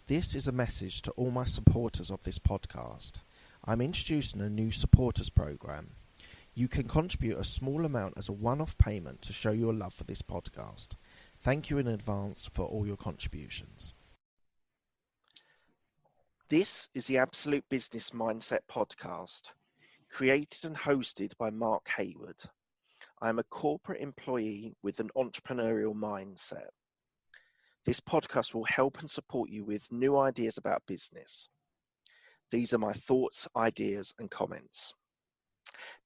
This is a message to all my supporters of this podcast. I'm introducing a new supporters program. You can contribute a small amount as a one-off payment to show your love for this podcast. Thank you in advance for all your contributions. This is the Absolute Business Mindset podcast, created and hosted by Mark Hayward. I am a corporate employee with an entrepreneurial mindset. This podcast will help and support you with new ideas about business. These are my thoughts, ideas, and comments.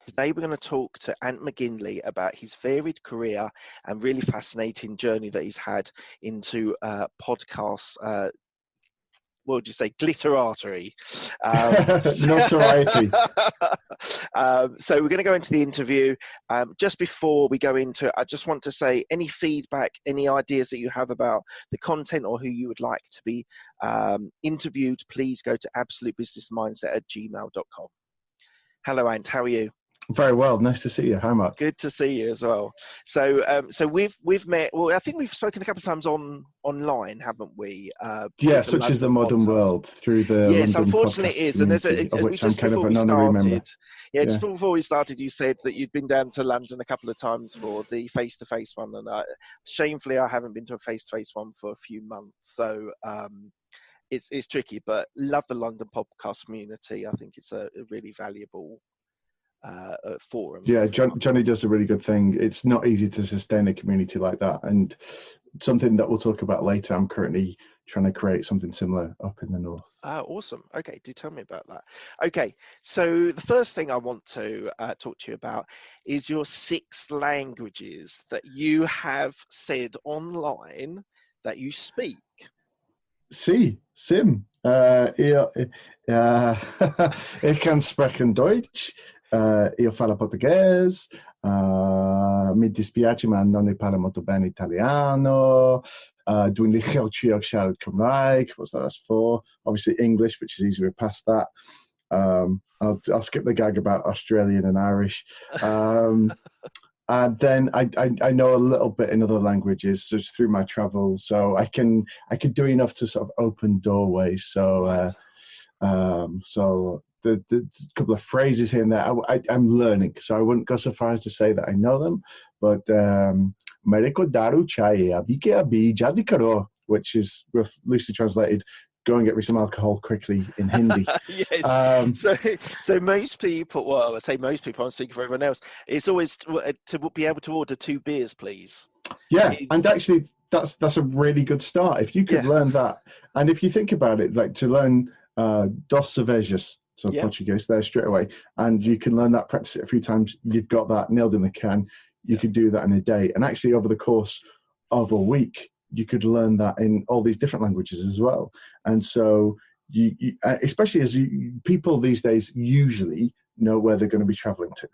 Today we're going to talk to Ant McGinley about his varied career and really fascinating journey that he's had into podcasts. What would you say? Glitterati. Notoriety. So we're going to go into the interview. Just before we go into it, I just want to say any feedback, any ideas that you have about the content or who you would like to be interviewed, please go to absolutebusinessmindset@gmail.com. Hello, Ant. How are you? Very well. Nice to see you. How much? Good to see you as well. So we've met. Well, I think we've spoken a couple of times online, haven't we? Yeah, such is the modern world through the yes. London Unfortunately, it is, and of which I'm kind of an honorary member. Just before we started, you said that you'd been down to London a couple of times for the face-to-face one, and shamefully, I haven't been to a face-to-face one for a few months. So it's tricky, but love the London podcast community. I think it's a really valuable forum. Yeah, Johnny does a really good thing. It's not easy to sustain a community like that, and something that we'll talk about later. I'm currently trying to create something similar up in the north. Awesome. Okay, do tell me about that. Okay, so the first thing I want to talk to you about is your 6 languages that you have said online that you speak. Sim. Ich kann sprechen Deutsch. Io parlo portoghese, mi dispiace ma non ne parlo molto bene italiano, dwi'n licio trio siarad Cymraeg, what's that that's for? Obviously English, which is easier past that. I'll skip the gag about Australian and Irish. And then I know a little bit in other languages just through my travel, so I can do enough to sort of open doorways. So the couple of phrases here and there, I'm learning, so I wouldn't go so far as to say that I know them, but Mereko Daru Chai Abike Abi Jadikaro, which is loosely translated, go and get me some alcohol quickly in Hindi. Yes. So most people, well, I say most people, I'm speaking for everyone else, it's always to be able to order 2 beers, please. Yeah, and actually that's a really good start. If you could learn that, and if you think about it, like to learn dos cervejas, so Portuguese there straight away, and you can learn that, practice it a few times, you've got that nailed in the can. You could do that in a day, and actually over the course of a week you could learn that in all these different languages as well. And so you especially as people these days usually know where they're going to be traveling to,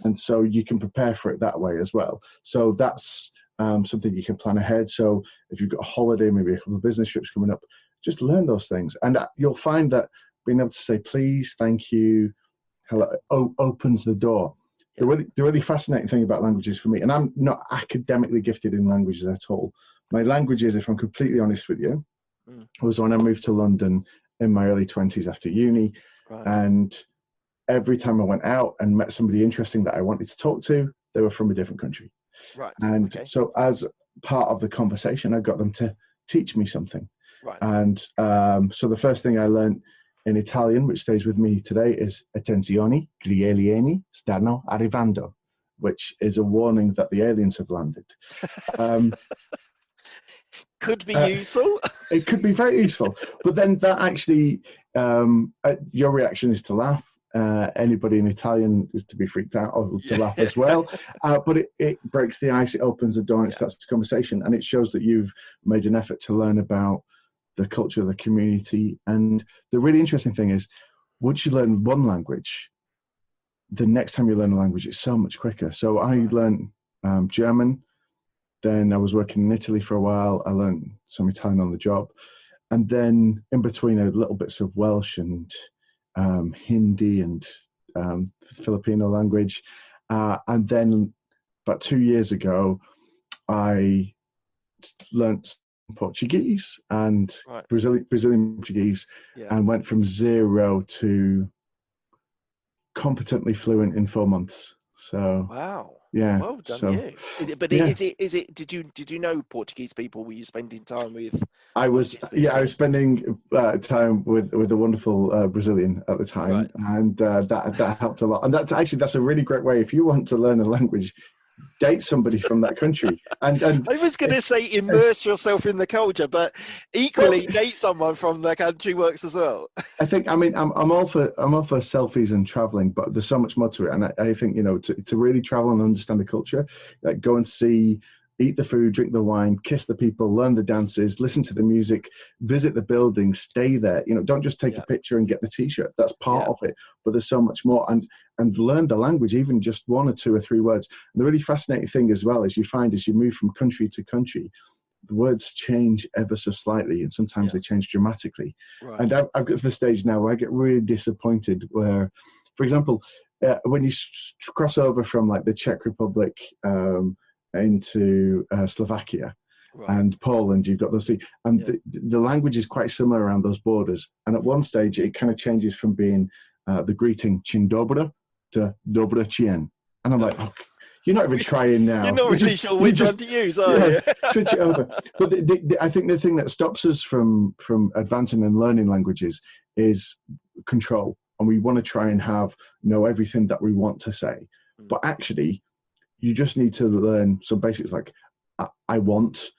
and so you can prepare for it that way as well. So that's something you can plan ahead. So if you've got a holiday, maybe a couple of business trips coming up, just learn those things, and you'll find that being able to say please, thank you, hello, opens the door. The really fascinating thing about languages for me, and I'm not academically gifted in languages at all. My languages, if I'm completely honest with you, was when I moved to London in my early 20s after uni. Right. And every time I went out and met somebody interesting that I wanted to talk to, they were from a different country. Right. And so as part of the conversation, I got them to teach me something. Right. And so the first thing I learned in Italian, which stays with me today, is attenzione, gli alieni stanno arrivando, which is a warning that the aliens have landed. Could be useful. It could be very useful. But then that actually, your reaction is to laugh. Anybody in Italian is to be freaked out or to laugh as well. But it breaks the ice, it opens the door, and it starts the conversation. And it shows that you've made an effort to learn about the culture of the community. And the really interesting thing is, once you learn one language, the next time you learn a language, it's so much quicker. So I learned German. Then I was working in Italy for a while. I learned some Italian on the job. And then in between, I had little bits of Welsh and Hindi and Filipino language. And then about 2 years ago, I learnt Portuguese and Right. Brazilian Portuguese, Yeah. and went from 0 to competently fluent in 4 months. So Wow. yeah, Well done, so you. yeah. Is it? Did you know Portuguese people? Were you spending time with I was Portuguese I people? was spending time with a wonderful Brazilian at the time, Right. and that helped a lot. And that's a really great way if you want to learn a language, date somebody from that country, and I was going to say immerse yourself in the culture, but well, equally date someone from the country works as well. I think I'm all for selfies and traveling, but there's so much more to it. And I think to really travel and understand the culture, like go and see, eat the food, drink the wine, kiss the people, learn the dances, listen to the music, visit the buildings, stay there. Don't just take a picture and get the T-shirt. That's part of it, but there's so much more. And learn the language, even just 1 or 2 or 3 words. And the really fascinating thing as well is you find as you move from country to country, the words change ever so slightly, and sometimes they change dramatically. Right. And I've got to the stage now where I get really disappointed where, for example, when you cross over from like the Czech Republic into Slovakia and Poland, you've got those things, and the language is quite similar around those borders. And at one stage, it kind of changes from being the greeting "Dzień dobry" to "Dobry dzień," and I'm like, oh, you're not even trying now. You're not really sure which one to use, are you? Switch it over. But I think the thing that stops us from advancing and learning languages is control. And we want to try and know everything that we want to say. But actually, you just need to learn some basics like I want,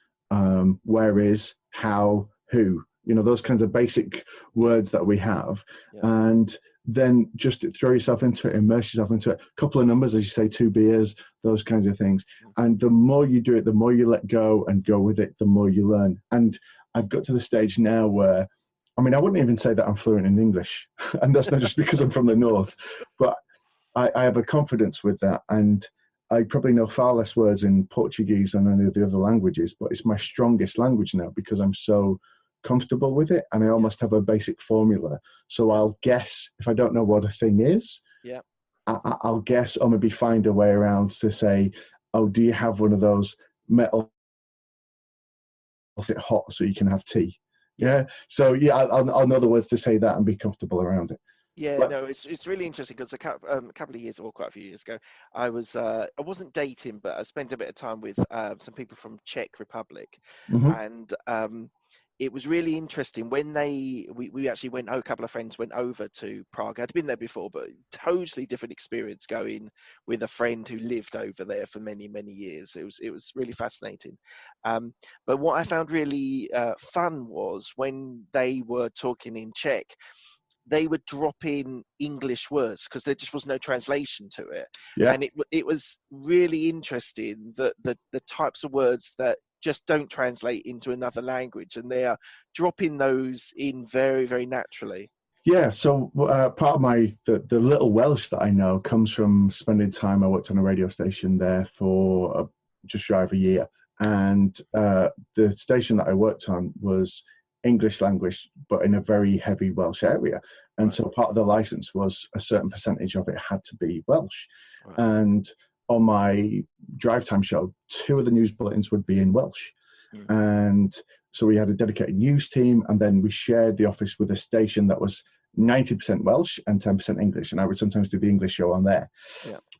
where is, how, who. Those kinds of basic words that we have. And then just throw yourself into it, immerse yourself into it. A couple of numbers, as you say, 2 beers, those kinds of things. And the more you do it, the more you let go and go with it, the more you learn. And I've got to the stage now where, I wouldn't even say that I'm fluent in English. And that's not just because I'm from the north, but I have a confidence with that. And I probably know far less words in Portuguese than any of the other languages, but it's my strongest language now because I'm so comfortable with it, and I almost have a basic formula. So I'll guess if I don't know what a thing is. I'll guess or maybe find a way around to say, oh, do you have one of those metal it hot so you can have tea? So I'll know the words to say that and be comfortable around it. No, it's really interesting because a couple of years, or quite a few years ago, I wasn't dating, but I spent a bit of time with some people from Czech Republic, and it was really interesting when we actually went. A couple of friends went over to Prague. I'd been there before, but totally different experience going with a friend who lived over there for many years. It was really fascinating. But what I found really fun was when they were talking in Czech, they would drop in English words because there just was no translation to it. And it was really interesting that the types of words that just don't translate into another language, and they are dropping those in very, very naturally. So part of the little Welsh that I know comes from spending time. I worked on a radio station there for just shy of a year, and the station that I worked on was English language, but in a very heavy Welsh area. And so part of the license was a certain percentage of it had to be Welsh. And on my drive time show, 2 of the news bulletins would be in Welsh. And so we had a dedicated news team, and then we shared the office with a station that was 90% Welsh and 10% English. And I would sometimes do the English show on there.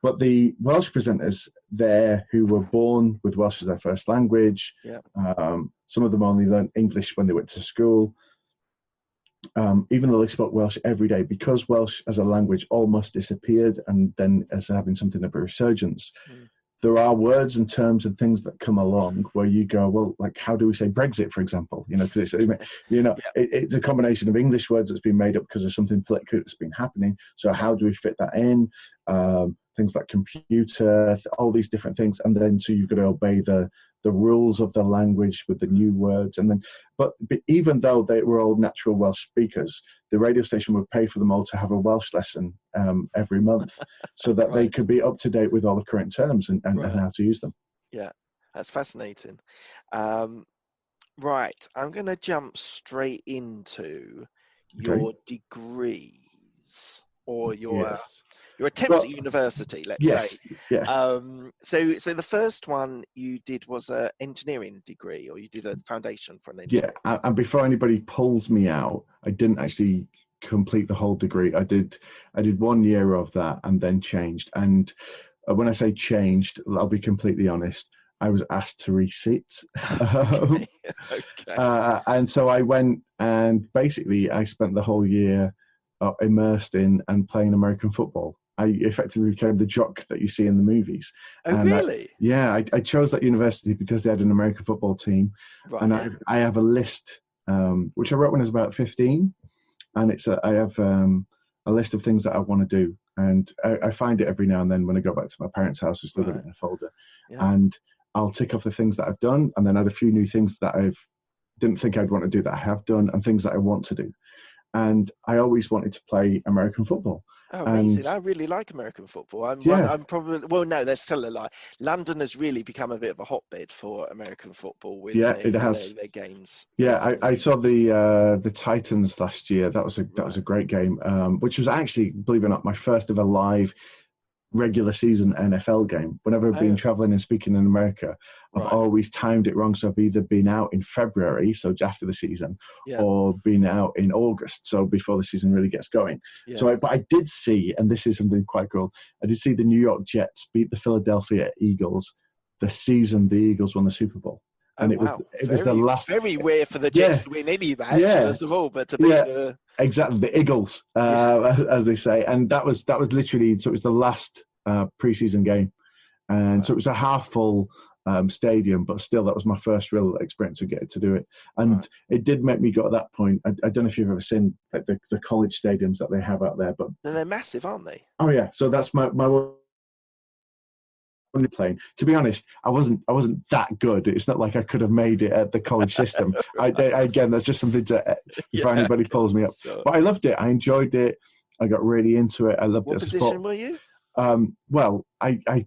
But the Welsh presenters there who were born with Welsh as their first language, some of them only learned English when they went to school, even though they spoke Welsh every day, because Welsh as a language almost disappeared and then as having something of a resurgence. There are words and terms and things that come along where you go, well, like, how do we say Brexit, for example? Because it's a combination of English words that's been made up because of something political that's been happening. So how do we fit that in? Things like computer, all these different things. And then so you've got to obey the rules of the language with the new words. And then, but even though they were all natural Welsh speakers, the radio station would pay for them all to have a Welsh lesson every month so that they could be up to date with all the current terms and how to use them. Yeah, that's fascinating. Right, I'm going to jump straight into your degrees or your your attempts at university, let's yes, say. Yeah. So the first one you did was an engineering degree, or you did a foundation for an engineering. Yeah, and before anybody pulls me out, I didn't actually complete the whole degree. I did 1 year of that and then changed. And when I say changed, I'll be completely honest, I was asked to resit. Okay. Okay. And so I went, and basically I spent the whole year immersed in and playing American football. I effectively became the jock that you see in the movies. Oh, and really? I chose that university because they had an American football team. Right. And I have a list, which I wrote when I was about 15. And I have a list of things that I want to do. And I find it every now and then when I go back to my parents' house. I still got it in a folder. Yeah. And I'll tick off the things that I've done, and then add a few new things that I didn't think I'd want to do that I have done, and things that I want to do. And I always wanted to play American football. Oh, amazing. I really like American football. I'm probably, well, no, there's still a lie. London has really become a bit of a hotbed for American football with it has. Their games. Yeah, I saw the Titans last year. That was a great game, which was actually, believe it or not, my first ever live regular season NFL game. Whenever I've been traveling and speaking in America, I've always timed it wrong. So I've either been out in February, so after the season, or been out in August, so before the season really gets going. Yeah. But I did see, and this is something quite cool, I did see the New York Jets beat the Philadelphia Eagles the season the Eagles won the Super Bowl. And it was the last. Very rare for the Jets to win any match, first of all, but to beat exactly the Eagles, as they say, and that was literally, so it was the last preseason game, and so it was a half full stadium, but still that was my first real experience of getting to do it, and it did make me go at that point. I don't know if you've ever seen like the college stadiums that they have out there, but they're massive, aren't they? Oh yeah, so that's my playing. To be honest, I wasn't that good. It's not like I could have made it at the college system. Again, that's just something to if anybody pulls me up. But I loved it. I enjoyed it. I got really into it. I loved it. What position were you? Well, I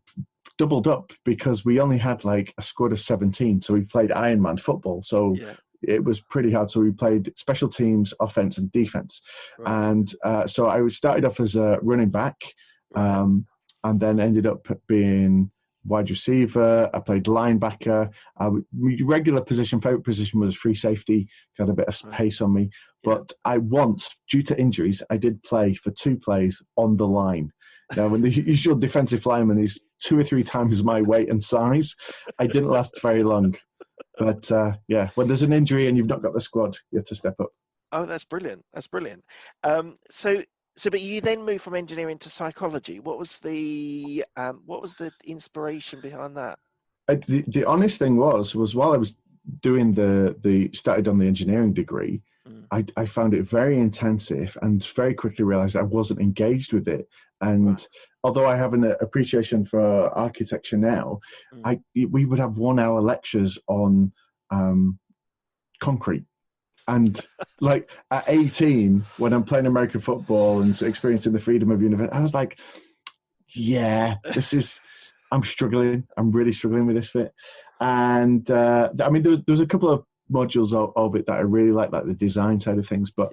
doubled up because we only had like a squad of 17, so we played Ironman football. So it was pretty hard. So we played special teams, offense, and defense. And so I started off as a running back, and then ended up being wide receiver. I played linebacker. Favorite position was free safety. Got a bit of pace on me. But I once, due to injuries, I did play for 2 plays on the line. Now, when the usual defensive lineman is 2 or 3 times my weight and size, I didn't last very long. But when there's an injury and you've not got the squad, you have to step up. Oh, that's brilliant. That's brilliant. But you then moved from engineering to psychology. What was the inspiration behind that? The honest thing was while I was doing started on the engineering degree, I found it very intensive and very quickly realized I wasn't engaged with it. And although I have an appreciation for architecture now, we would have 1-hour lectures on concrete. And like at 18, when I'm playing American football and experiencing the freedom of university, I was like, I'm struggling. I'm really struggling with this bit. And I mean, there was a couple of modules of it that I really liked, like the design side of things, but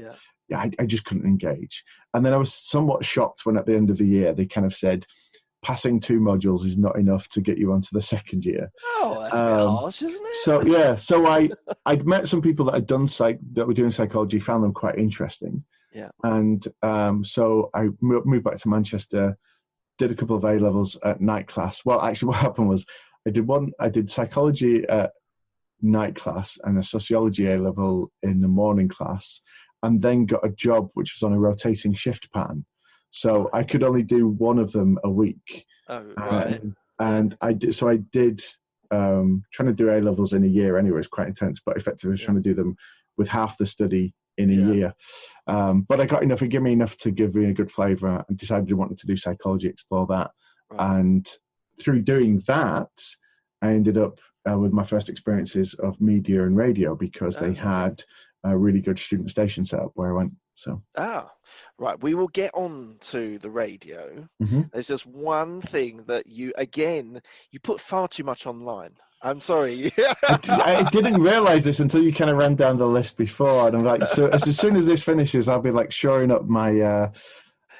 I just couldn't engage. And then I was somewhat shocked when at the end of the year, they kind of said, passing 2 modules is not enough to get you onto the second year. Oh, that's a bit harsh, isn't it? So I'd met some people that had done that were doing psychology, found them quite interesting. Yeah. And so I moved back to Manchester, did a couple of A-levels at night class. Well, actually what happened was I did psychology at night class and a sociology A-level in the morning class, and then got a job which was on a rotating shift pattern. So I could only do one of them a week. Oh, right. And I did trying to do A-levels in a year anyway, it's quite intense, but effectively trying to do them with half the study in a year. But I got enough, it gave me enough to give me a good flavour, and decided I wanted to do psychology, explore that. Right. And through doing that, I ended up with my first experiences of media and radio, because they had a really good student station set up where I went. So right, we will get on to the radio. There's just one thing that you put far too much online. I'm sorry. I didn't realize this until you kind of ran down the list before, and I'm like, so as soon as this finishes, I'll be like shoring up my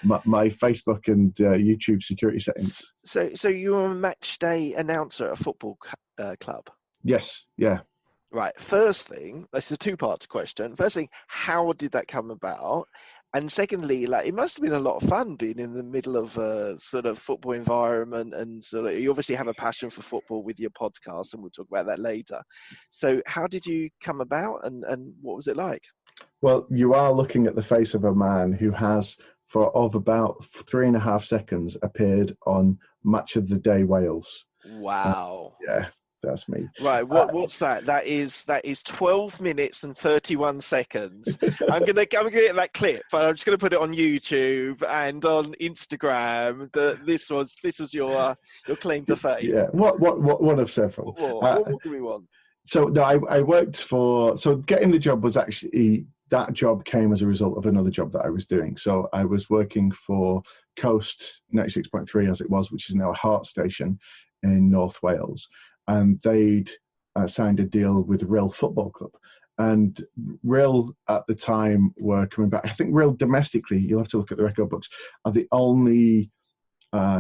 my Facebook and YouTube security settings. So you were a match day announcer at a football club? Yes, yeah. Right. First thing, this is a two-part question. First thing, how did that come about? And secondly, like, it must have been a lot of fun being in the middle of a sort of football environment, and sort of, you obviously have a passion for football with your podcast, and we'll talk about that later. So how did you come about, and what was it like? Well, you are looking at the face of a man who has, of about 3.5 seconds, appeared on Match of the Day Wales. Wow. Yeah. That's me. Right, what's that? That is 12 minutes and 31 seconds. I'm gonna get that clip, and I'm just gonna put it on YouTube and on Instagram. This was your claim to fame. Yeah. What one of several. What do we want? So no, I worked for. So getting the job was actually, that job came as a result of another job that I was doing. So I was working for Coast 96.3 as it was, which is now a Heart station in North Wales. And they'd signed a deal with Rill Football Club. And Rill at the time were coming back. I think Rill domestically, you'll have to look at the record books, are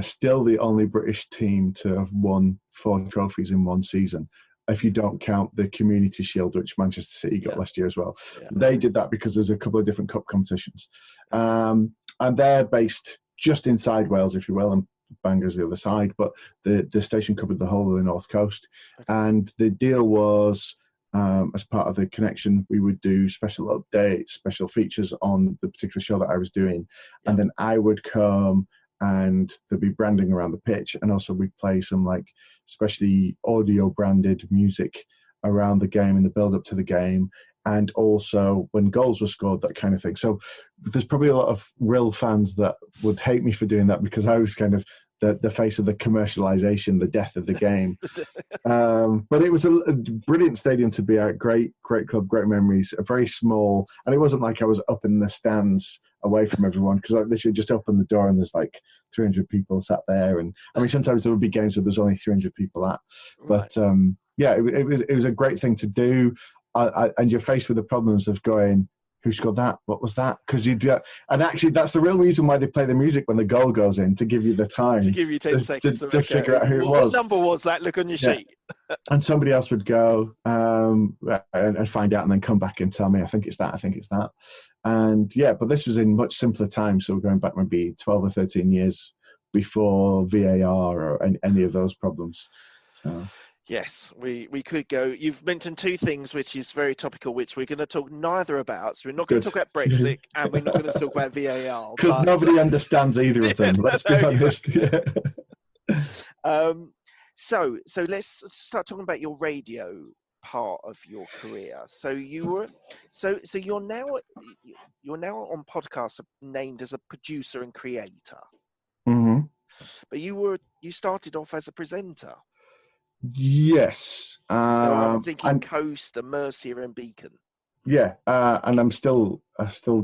still the only British team to have won 4 trophies in one season, if you don't count the Community Shield, which Manchester City got last year as well. Yeah. They did that because there's a couple of different cup competitions. And they're based just inside Wales, if you will, and Bangor's the other side, but the station covered the whole of the North Coast. Okay. And the deal was, as part of the connection, we would do special updates, special features on the particular show that I was doing. Yeah. And then I would come and there'd be branding around the pitch, and also we'd play some like especially audio branded music around the game in the build up to the game, and also when goals were scored, that kind of thing. So there's probably a lot of Rill fans that would hate me for doing that, because I was kind of the face of the commercialization, the death of the game. But it was a brilliant stadium to be at. Great club, great memories. A very small, and it wasn't like I was up in the stands away from everyone, because I literally just opened the door and there's like 300 people sat there. And I mean, sometimes there would be games where there's only 300 people at. But yeah, it was a great thing to do. And you're faced with the problems of going, who scored that? What was that? Because you do, and actually that's the real reason why they play the music when the goal goes in, to give you the time, to give you 10 seconds to figure out who it was. What number was that? Look on your sheet. And somebody else would go and find out, and then come back and tell me, I think it's that. And yeah, but this was in much simpler times, so we're going back maybe 12 or 13 years before VAR or any of those problems. So. Yes, we could go. You've mentioned 2 things which is very topical, which we're going to talk neither about. So we're not going to talk about Brexit, and we're not going to talk about VAR. Because nobody understands either of them, let's be honest. So let's start talking about your radio part of your career. So you're now on podcasts named as a producer and creator. Mm-hmm. But you started off as a presenter. Yes. So I'm thinking Coast, and Mercia, and Beacon. Yeah, and I still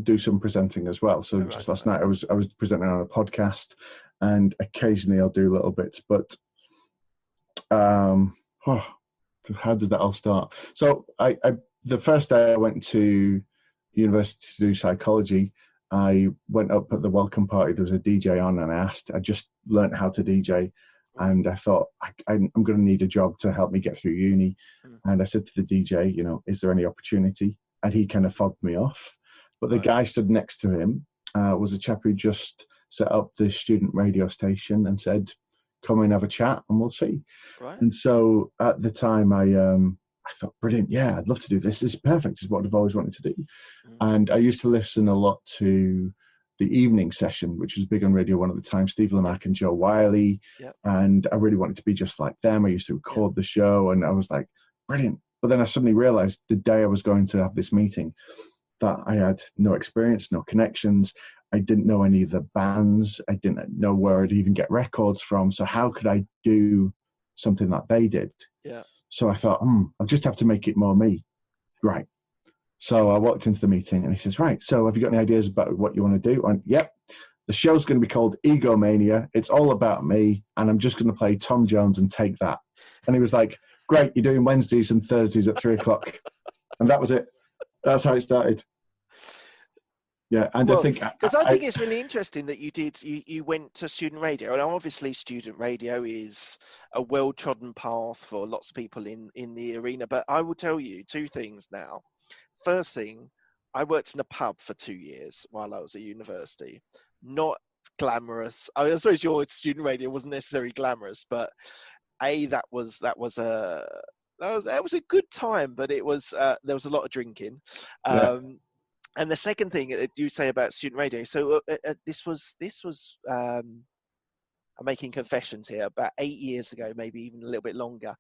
do some presenting as well. So just last night I was presenting on a podcast, and occasionally I'll do little bits. But how did that all start? So I the first day I went to university to do psychology, I went up at the welcome party. There was a DJ on, and I just learned how to DJ. And I thought, I'm going to need a job to help me get through uni. And I said to the DJ, is there any opportunity? And he kind of fobbed me off. But the guy stood next to him was a chap who just set up the student radio station and said, come and have a chat and we'll see. Right. And so at the time I thought, brilliant, yeah, I'd love to do this. This is perfect. This is what I've always wanted to do. And I used to listen a lot to the evening session, which was big on Radio 1 at the time, Steve Lamacq and Joe Wiley. Yep. And I really wanted to be just like them. I used to record the show, and I was like, brilliant. But then I suddenly realized the day I was going to have this meeting that I had no experience, no connections. I didn't know any of the bands. I didn't know where I'd even get records from. So how could I do something that they did? Yeah. So I thought, I'll just have to make it more me. Right. So I walked into the meeting, and he says, right, so have you got any ideas about what you want to do? And yep, the show's going to be called Egomania. It's all about me, and I'm just going to play Tom Jones and take that. And he was like, great, you're doing Wednesdays and Thursdays at 3:00. And that was it. That's how it started. Yeah, and Well, I think because I think it's really interesting that you went to student radio, and obviously student radio is a well-trodden path for lots of people in the arena. But I will tell you two things now. First thing, I worked in a pub for 2 years while I was at university. Not glamorous. I suppose your student radio wasn't necessarily glamorous, but that was a good time, but it was there was a lot of drinking. yeah, And the second thing that you say about student radio, so this was I'm making confessions here. About 8 years ago, maybe even a little bit longer,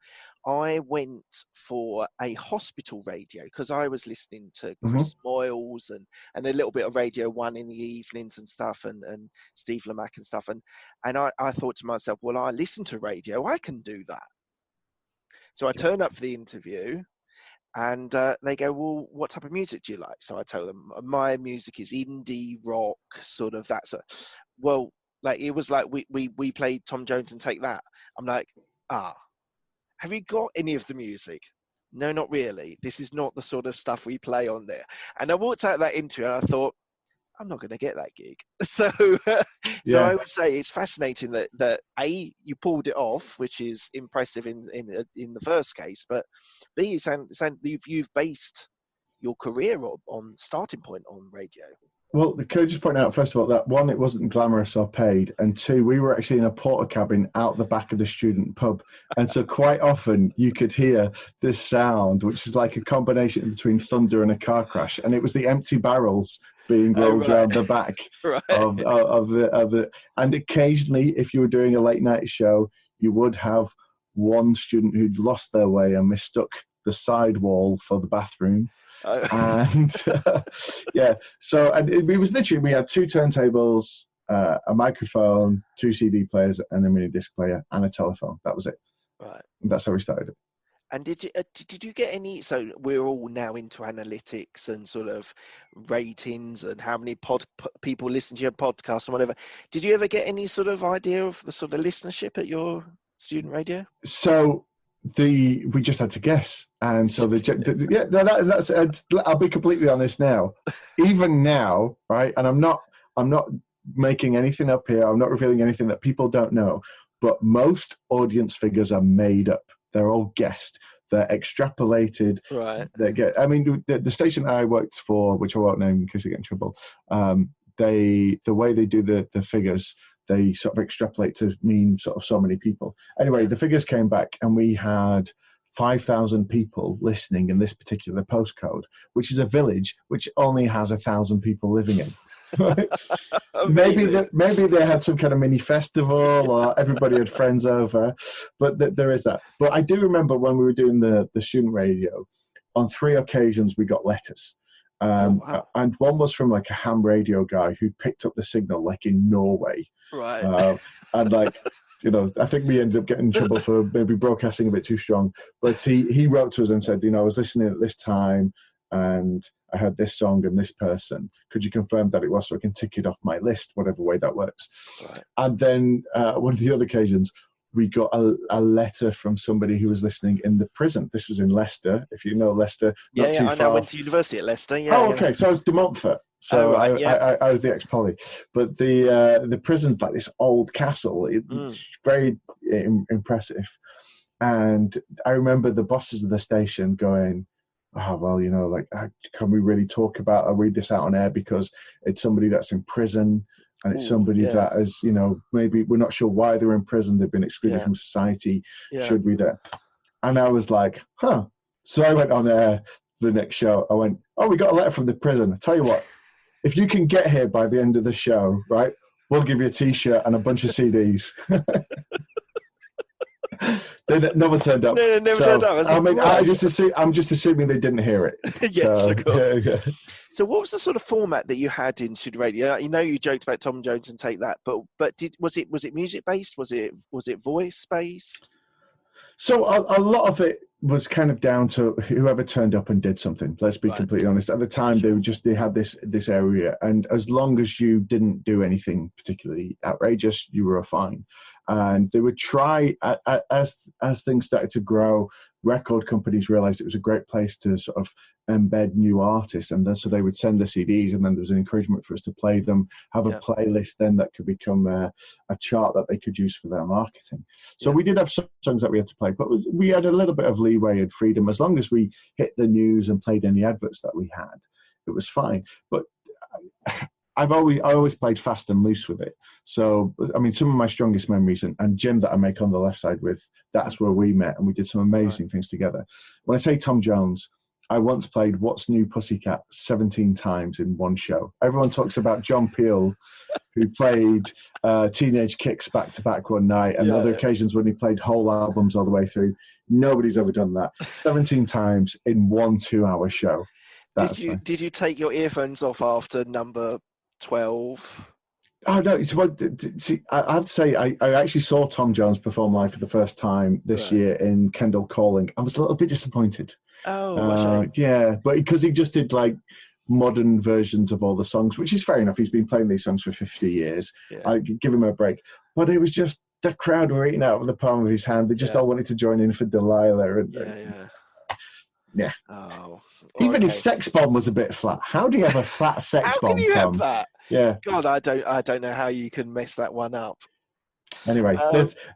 I went for a hospital radio because I was listening to Chris Moyles and a little bit of Radio 1 in the evenings and stuff, and Steve Lamacq and stuff. And I thought to myself, well, I listen to radio, I can do that. So I turned up for the interview. And they go, well, what type of music do you like? So I tell them, my music is indie rock, sort of that sort. Well, like it was like we played Tom Jones and Take That. I'm like, have you got any of the music? No, not really. This is not the sort of stuff we play on there. And I walked out of that interview and I thought, I'm not going to get that gig. So I would say it's fascinating that A, you pulled it off, which is impressive in the first case, but B, you sound you've based your career on starting point on radio. Well, can I just point out, first of all, that one, it wasn't glamorous or paid, and two, we were actually in a porta cabin out the back of the student pub, and so quite often you could hear this sound, which is like a combination between thunder and a car crash, and it was the empty barrels being rolled around the back of the, and occasionally, if you were doing a late night show, you would have one student who'd lost their way and mistook the side wall for the bathroom. And so it was literally, we had 2 turntables, a microphone, 2 CD players, and a mini disc player, and a telephone. That was it. Right. And that's how we started it. And did you get any? So we're all now into analytics and sort of ratings and how many people listen to your podcast and whatever. Did you ever get any sort of idea of the sort of listenership at your student radio? So we just had to guess, and so that's. I'll be completely honest now. Even now, right? And I'm not making anything up here. I'm not revealing anything that people don't know. But most audience figures are made up. They're all guessed. They're extrapolated. Right. I mean, the station I worked for, which I won't name in case I get in trouble, the way they do the figures, they sort of extrapolate to mean sort of so many people. Anyway, the figures came back and we had 5,000 people listening in this particular postcode, which is a village which only has 1,000 people living in. Right? maybe they had some kind of mini festival or everybody had friends over, but there is that. But I do remember when we were doing the student radio, on 3 occasions we got letters. And one was from like a ham radio guy who picked up the signal like in Norway. Right. And like, you know, I think we ended up getting in trouble for maybe broadcasting a bit too strong. But he wrote to us and said, you know, I was listening at this time and I heard this song and this person. Could you confirm that it was so I can tick it off my list, whatever way that works? Right. And then one of the other occasions, we got a letter from somebody who was listening in the prison. This was in Leicester, if you know Leicester. Not too far. I went to university at Leicester. Yeah. Oh, okay. So I was de Montfort. So I was the ex-poly. But the prison's like this old castle. It's very impressive. And I remember the bosses of the station going, oh, well, you know, like, can we really talk about, I'll read this out on air because it's somebody that's in prison and it's somebody that is, you know, maybe we're not sure why they're in prison. They've been excluded from society. Should we there? And I was like, huh. So I went on air the next show. I went, oh, we got a letter from the prison. I tell you what, if you can get here by the end of the show, right, we'll give you a T-shirt and a bunch of CDs. No one turned up. No, never turned up. I mean, I'm just assuming they didn't hear it. Yes, of course. Yeah. So, what was the sort of format that you had in student radio? You know, you joked about Tom Jones and Take That, but was it music based? Was it voice based? So a lot of it was kind of down to whoever turned up and did something. Let's be completely honest. At the time, they had this area, and as long as you didn't do anything particularly outrageous, you were fine. And they would try as things started to grow. record companies realized it was a great place to sort of embed new artists, and then so they would send the CDs, and then there was an encouragement for us to play them, have a playlist then that could become a chart that they could use for their marketing. So we did have some songs that we had to play, but we had a little bit of leeway and freedom. As long as we hit the news and played any adverts that we had, it was fine. But I always played fast and loose with it. So, I mean, some of my strongest memories, and Jim that I make on the left side with, that's where we met, and we did some amazing things together. When I say Tom Jones, I once played What's New Pussycat 17 times in one show. Everyone talks about John Peel, who played Teenage Kicks back to back one night, and other occasions when he played whole albums all the way through. Nobody's ever done that. 17 times in one 2-hour show. Did you take your earphones off after number 12? Oh no! See, I have to say, I actually saw Tom Jones perform live for the first time this year in Kendal Calling. I was a little bit disappointed. Yeah, but because he just did like modern versions of all the songs, which is fair enough. He's been playing these songs for 50 years. I give him a break. But it was just the crowd were eating out of the palm of his hand. They just all wanted to join in for Delilah. Yeah. Oh. Even his sex bomb was a bit flat. How do you have a flat sex bomb, How can you Tom? have that? Yeah. God, I don't know how you can mess that one up. Anyway,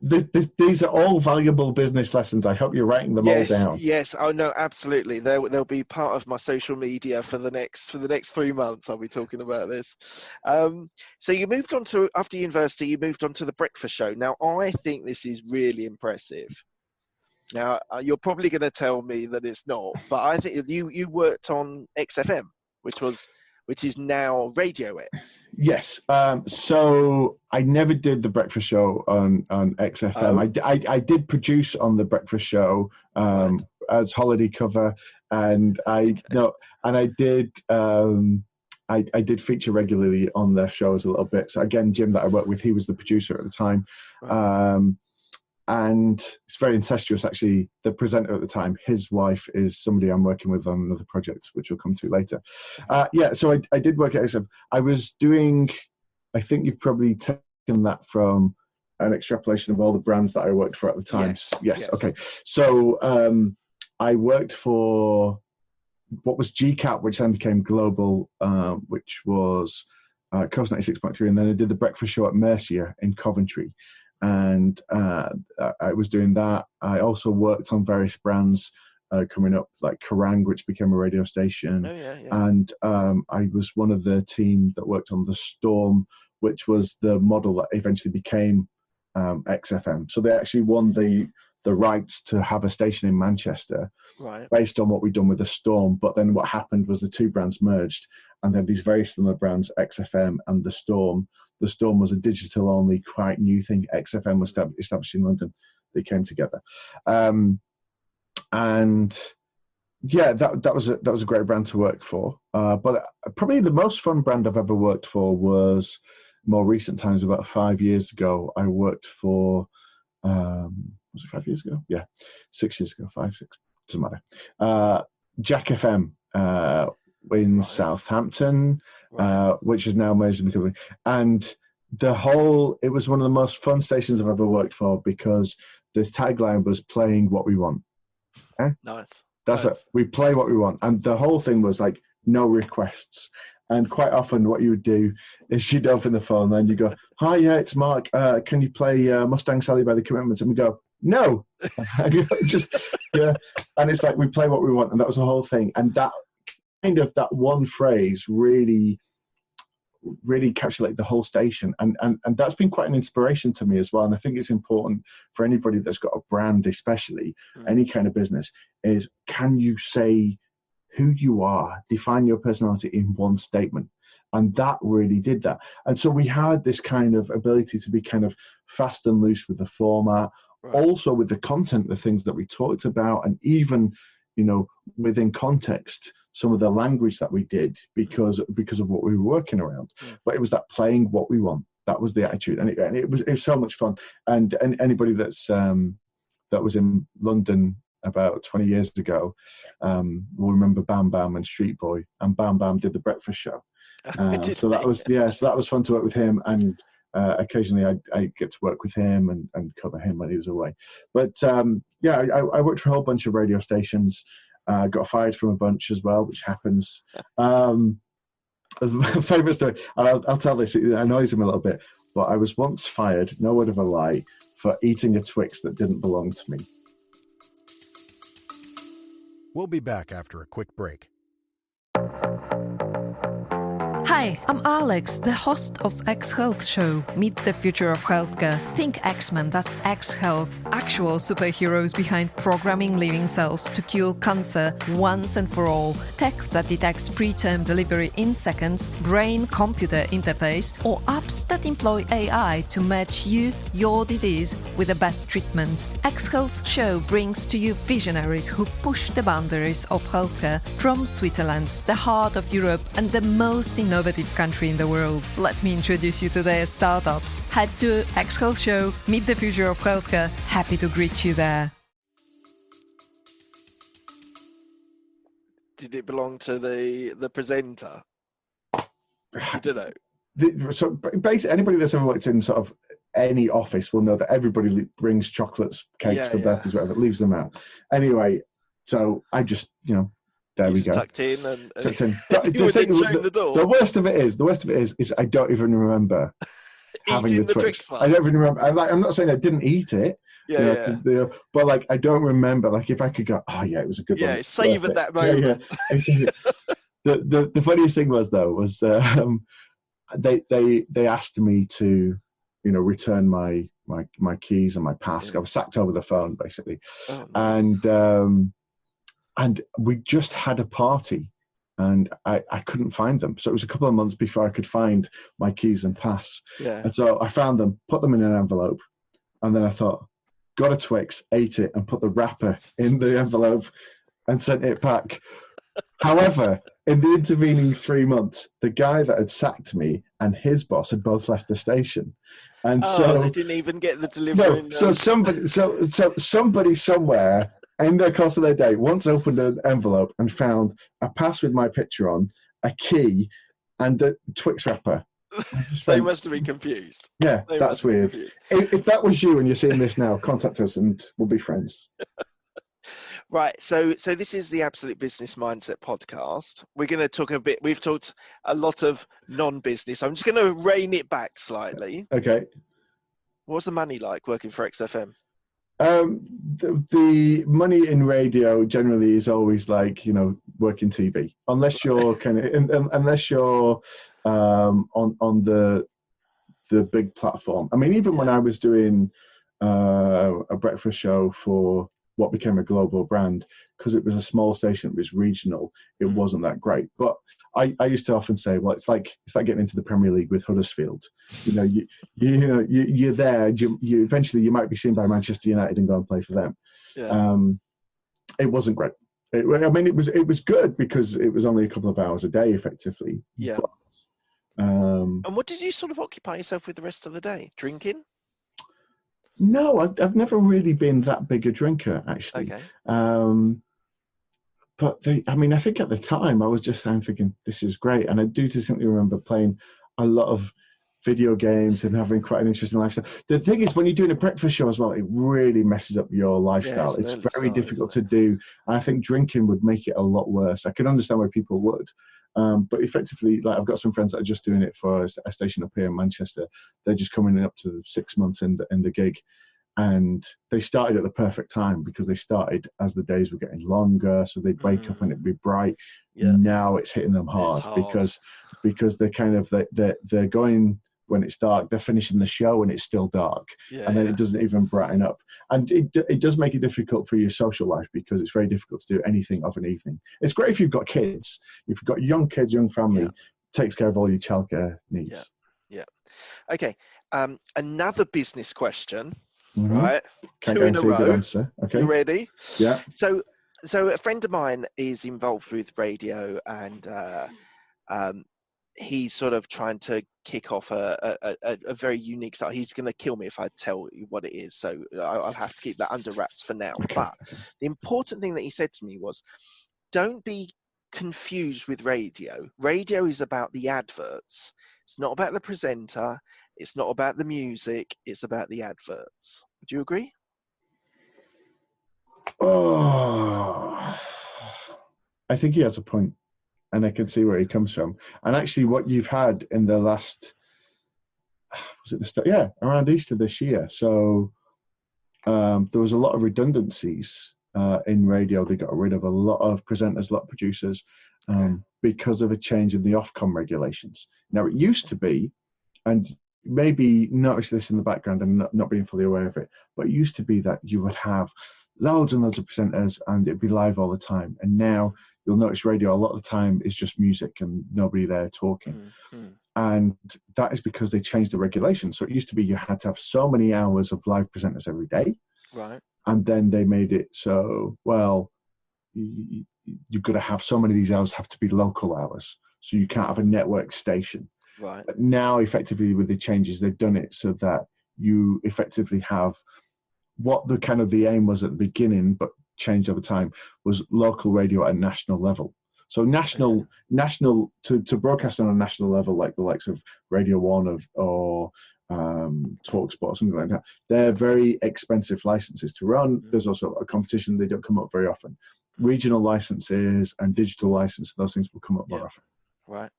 these are all valuable business lessons. I hope you're writing them all down. Yes. Oh no, absolutely. They'll be part of my social media for the next 3 months. I'll be talking about this. So you moved on to, after university, you moved on to the breakfast show. Now I think this is really impressive. Now, you're probably going to tell me that it's not, but I think you worked on XFM, which is now Radio X. Yes. So I never did the breakfast show on XFM. I did produce on the breakfast show as holiday cover, and I did feature regularly on their shows a little bit. So again, Jim that I worked with, he was the producer at the time. Right. And it's very incestuous, actually. The presenter at the time, his wife is somebody I'm working with on another project, which we'll come to later. So I did work at XFM. I was doing, I think you've probably taken that from an extrapolation of all the brands that I worked for at the time. Yes. Okay. So I worked for what was GCAP, which then became Global, which was Coast 96.3. And then I did the breakfast show at Mercia in Coventry. And I was doing that. I also worked on various brands coming up, like Kerrang, which became a radio station. And I was one of the team that worked on The Storm, which was the model that eventually became XFM. So they actually won the rights to have a station in Manchester based on what we'd done with The Storm. But then what happened was the two brands merged, and they had these very similar brands, XFM and The Storm. The Storm was a digital-only, quite new thing. XFM was established in London. They came together, and yeah, that was a great brand to work for. But probably the most fun brand I've ever worked for was more recent times. About 5 years ago, I worked for. Was it 5 years ago? Yeah, 6 years ago. 5, 6 doesn't matter. Jack FM in Southampton. Which is now merged in the company. And it was one of the most fun stations I've ever worked for, because the tagline was playing what we want. Okay? Nice. That's it. We play what we want. And the whole thing was like no requests. And quite often what you would do is you'd open the phone and you go, "Hi, yeah, it's Mark. Can you play Mustang Sally by the Commitments?" And we go, "No." Just, yeah. And it's like, we play what we want. And that was the whole thing. And that kind of that one phrase really encapsulated the whole station, and that's been quite an inspiration to me as well. And I think it's important for anybody that's got a brand, especially any kind of business, is can you say who you are, define your personality in one statement? And that really did that. And so we had this kind of ability to be kind of fast and loose with the format, also with the content, the things that we talked about, and even, you know, within context, some of the language that we did because of what we were working around. But it was that playing what we want. That was the attitude, and it was so much fun. And anybody that was in London about 20 years ago will remember Bam Bam and Street Boy, and Bam Bam did the breakfast show. So that was fun to work with him, and occasionally I get to work with him and cover him when he was away. But I worked for a whole bunch of radio stations. Got fired from a bunch as well, which happens. My favourite story, and I'll tell this, it annoys him a little bit, but I was once fired, no word of a lie, for eating a Twix that didn't belong to me. We'll be back after a quick break. Hi, I'm Alex, the host of X Health Show. Meet the future of healthcare. Think X-Men, that's X Health. Actual superheroes behind programming living cells to cure cancer once and for all. Tech that detects preterm delivery in seconds, brain-computer interface, or apps that employ AI to match you, your disease, with the best treatment. X Health Show brings to you visionaries who push the boundaries of healthcare from Switzerland, the heart of Europe and the most innovative country in the world. Let me introduce you to their startups. Head to X Health Show, meet the future of healthcare. Happy to greet you there. Did it belong to the presenter? I don't know. So basically, anybody that's ever worked in sort of any office will know that everybody brings chocolates, cakes for birthdays, whatever, leaves them out. Anyway, so I just, there we go. Tucked in and the worst of it is I don't even remember having the Twix. I don't even remember. I'm not saying I didn't eat it. But like I don't remember. Like if I could go, oh yeah, it was a good one. Yeah, savoured that moment. The funniest thing was they asked me to, return my keys and my pass. I was sacked over the phone basically, and we just had a party and I couldn't find them. So it was a couple of months before I could find my keys and pass. Yeah. And so I found them, put them in an envelope, and then I thought, got a Twix, ate it, and put the wrapper in the envelope and sent it back. However, in the intervening 3 months, the guy that had sacked me and his boss had both left the station. And so they didn't even get the delivery. No, so somebody somewhere in the course of their day once opened an envelope and found a pass with my picture on, a key, and a Twix wrapper. They must have been confused. Yeah, that's weird. If that was you and you're seeing this now, contact us and we'll be friends. Right, so this is the Absolute Business Mindset podcast. We're going to talk a bit. We've talked a lot of non-business. I'm just going to rein it back slightly. Okay. What's the money like working for XFM? The money in radio generally is always like, working TV, unless you're unless you're on the big platform. I mean, even when I was doing a breakfast show for what became a global brand, because it was a small station, it was regional, it wasn't that great. But I used to often say, well, it's like getting into the Premier League with Huddersfield. You're there. You eventually you might be seen by Manchester United and go and play for them. Yeah. It wasn't great. It was good because it was only a couple of hours a day, effectively. Yeah. But, and what did you sort of occupy yourself with the rest of the day? Drinking? No, I've never really been that big a drinker, actually. Okay. But I think at the time I was just thinking, this is great. And I do distinctly remember playing a lot of video games and having quite an interesting lifestyle. The thing is, when you're doing a breakfast show as well, it really messes up your lifestyle. It's very difficult to do. And I think drinking would make it a lot worse. I can understand why people would. But effectively, like I've got some friends that are just doing it for a station up here in Manchester. They're just coming in up to 6 months in the gig. And they started at the perfect time because they started as the days were getting longer. So they'd wake up and it'd be bright. Yeah. Now it's hitting them hard. because they're kind of, they're going when it's dark, they're finishing the show and it's still dark. Yeah, and then it doesn't even brighten up. And it does make it difficult for your social life because it's very difficult to do anything of an evening. It's great if you've got kids. If you've got young kids, young family, takes care of all your childcare needs. Yeah. Okay. Another business question. Mm-hmm. Right, Can't 2 in a row. Answer. Okay. You ready? Yeah. So a friend of mine is involved with radio, and he's sort of trying to kick off a very unique style. He's going to kill me if I tell you what it is, so I'll have to keep that under wraps for now. Okay. But the important thing that he said to me was, don't be confused with radio. Radio is about the adverts. It's not about the presenter. It's not about the music, it's about the adverts. Do you agree? Oh, I think he has a point, and I can see where he comes from. And actually, what you've had in the last, was it the start? Yeah, around Easter this year. So there was a lot of redundancies in radio. They got rid of a lot of presenters, a lot of producers, because of a change in the Ofcom regulations. Now, it used to be, and maybe notice this in the background, I'm not being fully aware of it, but it used to be that you would have loads and loads of presenters and it'd be live all the time. And now you'll notice radio a lot of the time is just music and nobody there talking. And that is because they changed the regulations. So it used to be you had to have so many hours of live presenters every day. Right. And then they made it so, well, you've got to have so many of these hours have to be local hours. So you can't have a network station. Right. But now, effectively, with the changes, they've done it so that you effectively have what the kind of the aim was at the beginning, but changed over time, was local radio at a national level. So national to broadcast on a national level, like the likes of Radio 1 or TalkSport or something like that, they're very expensive licenses to run. There's also a competition. They don't come up very often. Regional licenses and digital licenses, those things will come up more often. Right.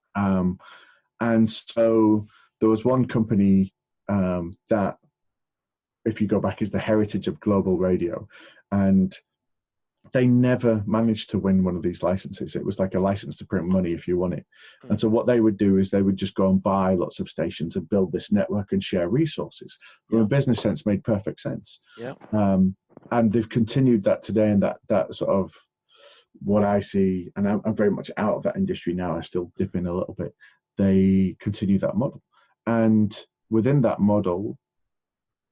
And so there was one company that, if you go back, is the heritage of global radio. And they never managed to win one of these licenses. It was like a license to print money if you won it. And so what they would do is they would just go and buy lots of stations and build this network and share resources. From a business sense, made perfect sense. Yeah. And they've continued that today, and that sort of what I see, and I'm very much out of that industry now. I still dip in a little bit. They continue that model. And within that model,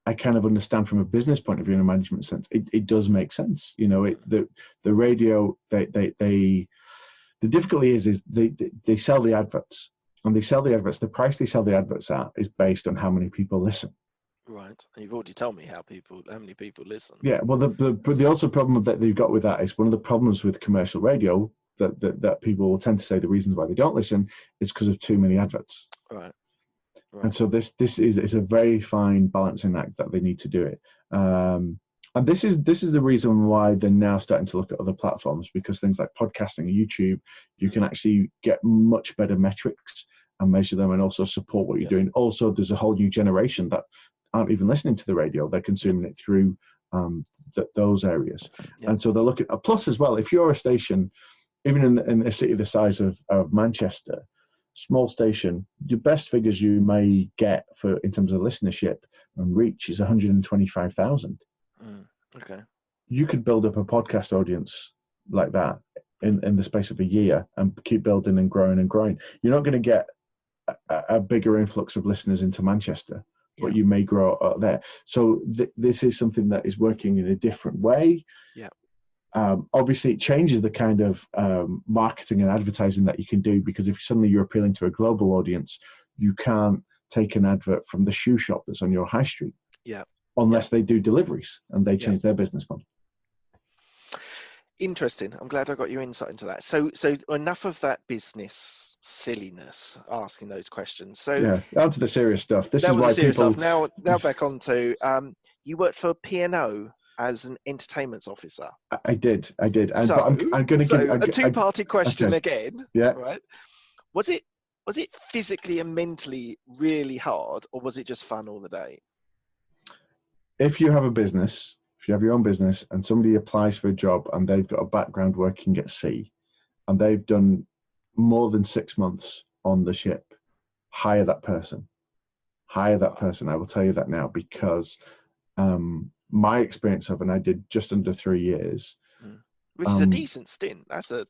I kind of understand from a business point of view and a management sense, it does make sense. You know, the radio, the difficulty is they sell the adverts, and they sell the adverts. The price they sell the adverts at is based on how many people listen. Right. And you've already told me how many people listen. Yeah. Well, the also problem that they've got with that is one of the problems with commercial radio that people will tend to say the reasons why they don't listen is because of too many adverts. Right. And so this is a very fine balancing act that they need to do it. And this is the reason why they're now starting to look at other platforms, because things like podcasting and YouTube, you can actually get much better metrics and measure them and also support what you're doing. Also, there's a whole new generation that aren't even listening to the radio. They're consuming it through those areas. And so they're looking at, plus as well, if you're a station, even in a city the size of Manchester, small station, the best figures you may get for in terms of listenership and reach is 125,000. Okay. You could build up a podcast audience like that in the space of a year and keep building and growing and growing. You're not going to get a bigger influx of listeners into Manchester, but you may grow out there. So this is something that is working in a different way. Yeah. Obviously, it changes the kind of marketing and advertising that you can do, because if suddenly you're appealing to a global audience, you can't take an advert from the shoe shop that's on your high street, unless they do deliveries and they change their business model. Interesting. I'm glad I got your insight into that. So enough of that business silliness, asking those questions. So on to the serious stuff. This is why serious people. Stuff. Now back on to you worked for P&O as an entertainment officer. I did. And so, but I'm going to give a two-party question again. Yeah. Right. Was it physically and mentally really hard, or was it just fun all the day? If you have a business, if you have your own business, and somebody applies for a job and they've got a background working at sea, and they've done more than 6 months on the ship, hire that person. I will tell you that now, because my experience of, and I did just under 3 years, which is a decent stint. It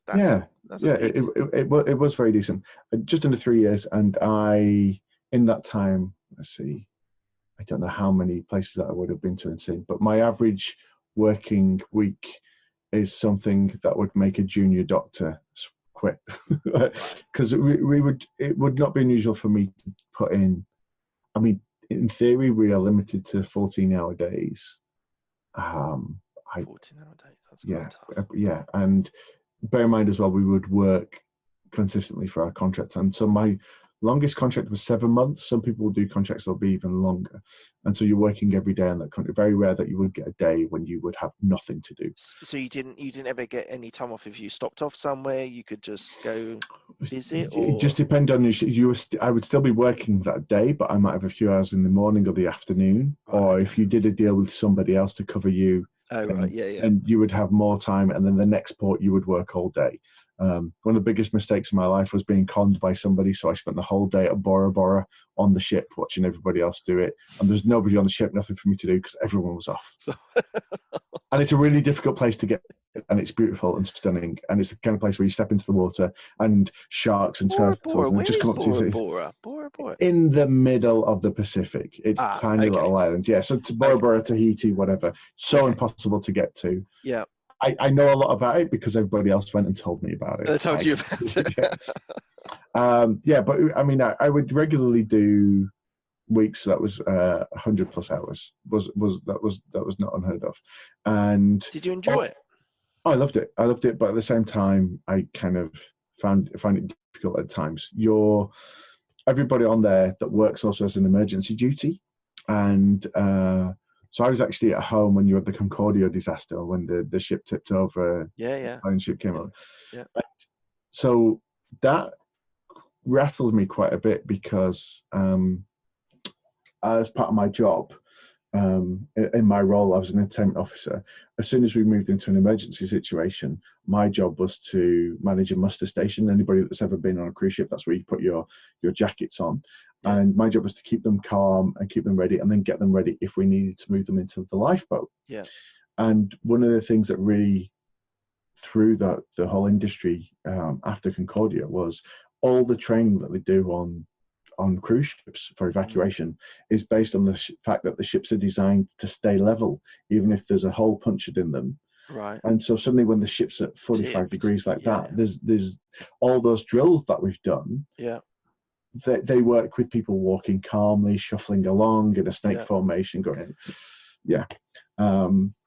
was very decent. Just under 3 years, and in that time, let's see, I don't know how many places that I would have been to and seen, but my average working week is something that would make a junior doctor quit, because it would not be unusual for me to put in. I mean, in theory, we are limited to 14-hour days. 14-hour days. That's quite tough. Yeah, and bear in mind as well, we would work consistently for our contract, and so my longest contract was 7 months. Some people will do contracts that'll be even longer, and so you're working every day on that contract. Very rare that you would get a day when you would have nothing to do. So you didn't ever get any time off if you stopped off somewhere? You could just go visit, or it just depended on I would still be working that day, but I might have a few hours in the morning or the afternoon, or if you did a deal with somebody else to cover you. Oh, right, yeah. And you would have more time, and then the next port you would work all day. One of the biggest mistakes in my life was being conned by somebody, so I spent the whole day at Bora Bora on the ship watching everybody else do it, and there's nobody on the ship, nothing for me to do because everyone was off. And it's a really difficult place to get, and it's beautiful and stunning, and it's the kind of place where you step into the water and sharks and turtles and just come up to you. Bora Bora? In the middle of the Pacific. It's a tiny little island. Yeah, so to Bora Bora, Tahiti, whatever. So impossible to get to. Yeah. I know a lot about it because everybody else went and told me about it. They told you about it. But I mean, I would regularly do weeks that was 100 plus hours. That was not unheard of. And did you enjoy it? I loved it. But at the same time, I kind of find it difficult at times. Everybody on there that works also has an emergency duty, and so I was actually at home when you had the Concordia disaster, when the ship tipped over. Yeah. The ship came up. Yeah. So that rattled me quite a bit because as part of my job, in my role, I was an entertainment officer. As soon as we moved into an emergency situation, my job was to manage a muster station. Anybody that's ever been on a cruise ship, that's where you put your jackets on. Yeah. And my job was to keep them calm and keep them ready, and then get them ready if we needed to move them into the lifeboat. Yeah. And one of the things that really threw the whole industry after Concordia was all the training that they do on cruise ships for evacuation is based on the fact that the ships are designed to stay level, even if there's a hole punctured in them. Right. And so suddenly when the ship's at 45 degrees like that, there's all those drills that we've done. Yeah. They work with people walking calmly, shuffling along in a snake formation, going,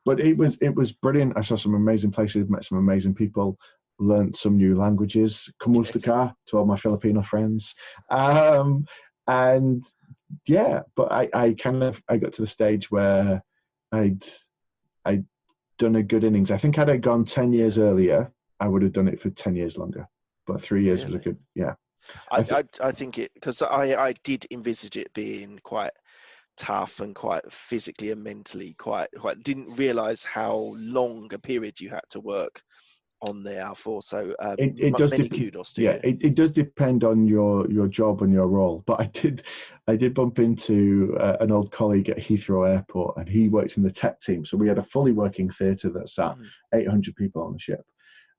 but it was brilliant. I saw some amazing places, met some amazing people, learned some new languages. Kamusta to all my Filipino friends. But I got to the stage where I'd done a good innings. I think had I gone 10 years earlier, I would have done it for 10 years longer. But 3 years was a good, I think it, because I did envisage it being quite tough and quite physically and mentally quite didn't realize how long a period you had to work on there for. So it does kudos to you. It does depend on your job and your role. But I did bump into an old colleague at Heathrow Airport, and he works in the tech team. So we had a fully working theatre that sat 800 people on the ship,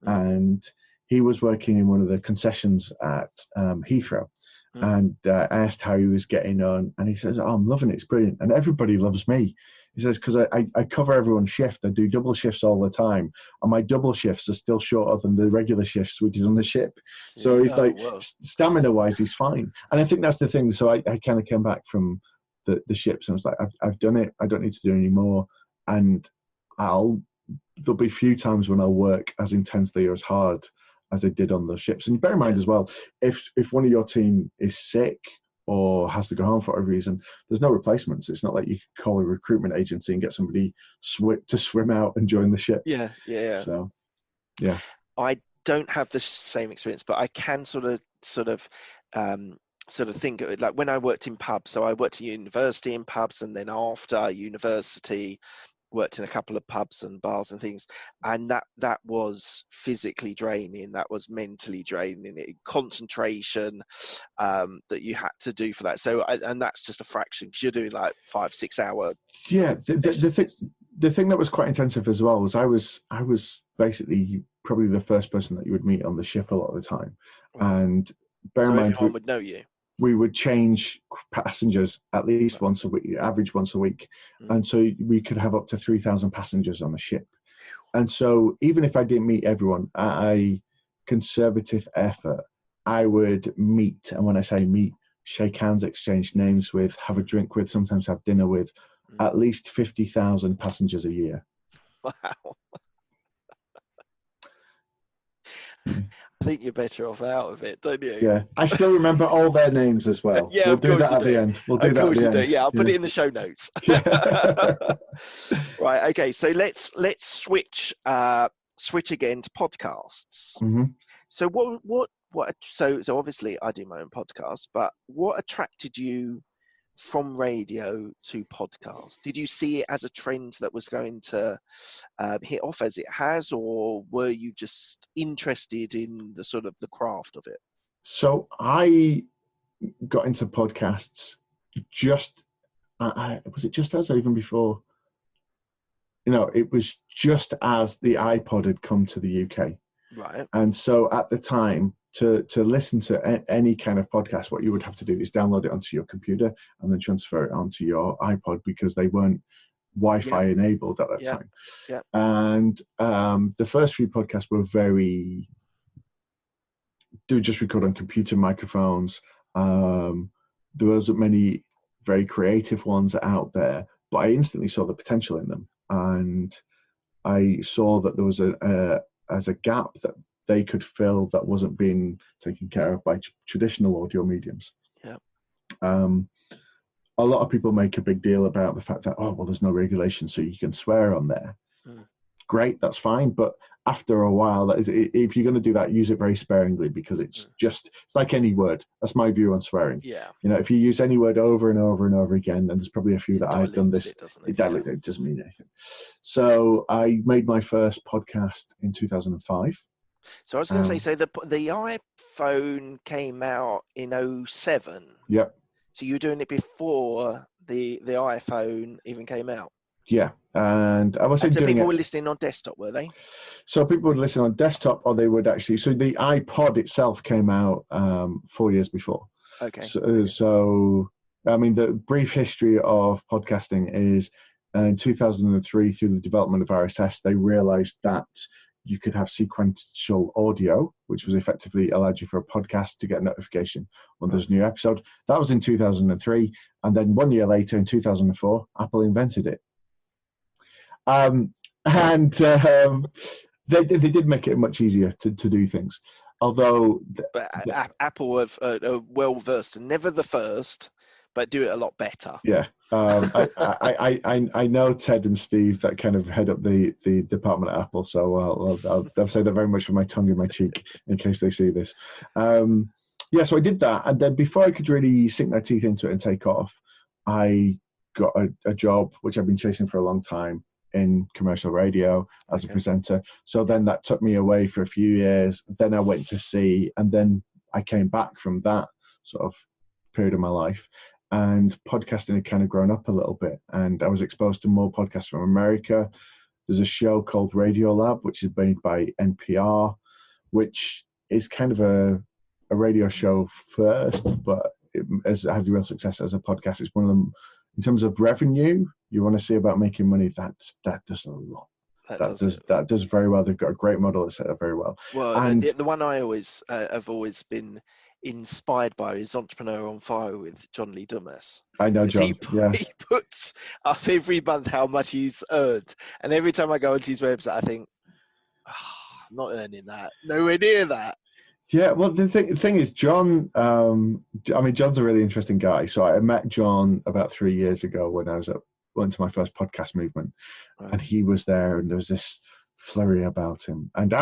and he was working in one of the concessions at Heathrow. And I asked how he was getting on, and he says, "Oh, I'm loving it. It's brilliant, and everybody loves me." He says, "Because I cover everyone's shift. I do double shifts all the time, and my double shifts are still shorter than the regular shifts we did on the ship." So he's stamina-wise, he's fine. And I think that's the thing. So I kind of came back from the ships, and I was like, I've done it. I don't need to do any more. And there'll be few times when I'll work as intensely or as hard as I did on the ships. And bear in mind as well, if one of your team is sick or has to go home for whatever reason, there's no replacements. It's not like you can call a recruitment agency and get somebody to swim out and join the ship. Yeah. So, I don't have the same experience, but I can sort of think of it like when I worked in pubs. So I worked at university in pubs, and then after university, worked in a couple of pubs and bars and things, and that was physically draining, that was mentally draining, concentration that you had to do for that. So and that's just a fraction, because you're doing like 5-6 hour. The thing that was quite intensive as well was I was basically probably the first person that you would meet on the ship a lot of the time. And bear in mind, everyone would know you. We would change passengers at least once a week, average once a week. And so we could have up to 3,000 passengers on a ship. And so even if I didn't meet everyone, at a conservative effort, I would meet. And when I say meet, shake hands, exchange names with, have a drink with, sometimes have dinner with, at least 50,000 passengers a year. Wow. think you're better off out of it, don't you? Yeah, I still remember all their names as well. Yeah, we'll do that at the end. We'll do that at the end. Yeah, I'll put it in the show notes. Right. Okay. So let's switch again to podcasts. Mm-hmm. So so obviously I do my own podcast, but what attracted you from radio to podcast? Did you see it as a trend that was going to hit off as it has, or were you just interested in the sort of the craft of it? So I got into podcasts just, was it just as, or even before? It was just as the iPod had come to the UK. Right. And so at the time, to listen to any kind of podcast, what you would have to do is download it onto your computer and then transfer it onto your iPod, because they weren't Wi-Fi enabled at that time. Yeah. And the first few podcasts were just record on computer microphones. There wasn't many very creative ones out there, but I instantly saw the potential in them. And I saw that there was a gap that they could fill that wasn't being taken care of by traditional audio mediums. Yeah. A lot of people make a big deal about the fact that, there's no regulation, so you can swear on there. Great, that's fine. But after a while, if you're going to do that, use it very sparingly, because it's like any word. That's my view on swearing. Yeah. If you use any word over and over and over again, and there's probably a few that I've done this, it doesn't mean anything. So I made my first podcast in 2005. So I was going to say, so the iPhone came out in 2007. Yep. So you were doing it before the iPhone even came out. Yeah, and I wasn't doing it. So people were listening on desktop, were they? So people would listen on desktop, or they would actually. So the iPod itself came out 4 years before. Okay. So I mean, the brief history of podcasting is in 2003, through the development of RSS, they realized that you could have sequential audio, which was effectively allowed you for a podcast to get a notification when there's a new episode. That was in 2003. And then 1 year later, in 2004, Apple invented it. They did make it much easier to do things. Although... Apple are well-versed, and never the first, but do it a lot better. Yeah. I know Ted and Steve that kind of head up the department at Apple, so I'll say that very much with my tongue in my cheek in case they see this. So I did that, and then before I could really sink my teeth into it and take off, I got a job which I've been chasing for a long time in commercial radio as a presenter. So then that took me away for a few years. Then I went to sea, and then I came back from that sort of period of my life. And podcasting had kind of grown up a little bit, and I was exposed to more podcasts from America. There's a show called Radio Lab, which is made by NPR, which is kind of a radio show first, but it has had real success as a podcast. It's one of them, in terms of revenue, you want to see about making money, that does a lot. That does very well. They've got a great model that's set up very well. Well, and the one I always have always been inspired by is Entrepreneur on Fire with John Lee Dumas. I know John. He puts up every month how much he's earned, and every time I go onto his website, I think, I'm not earning that. Nowhere near that. Yeah, well, the thing is, John. John's a really interesting guy. So I met John about 3 years ago when I went to my first podcast movement, and he was there, and there was this flurry about him. And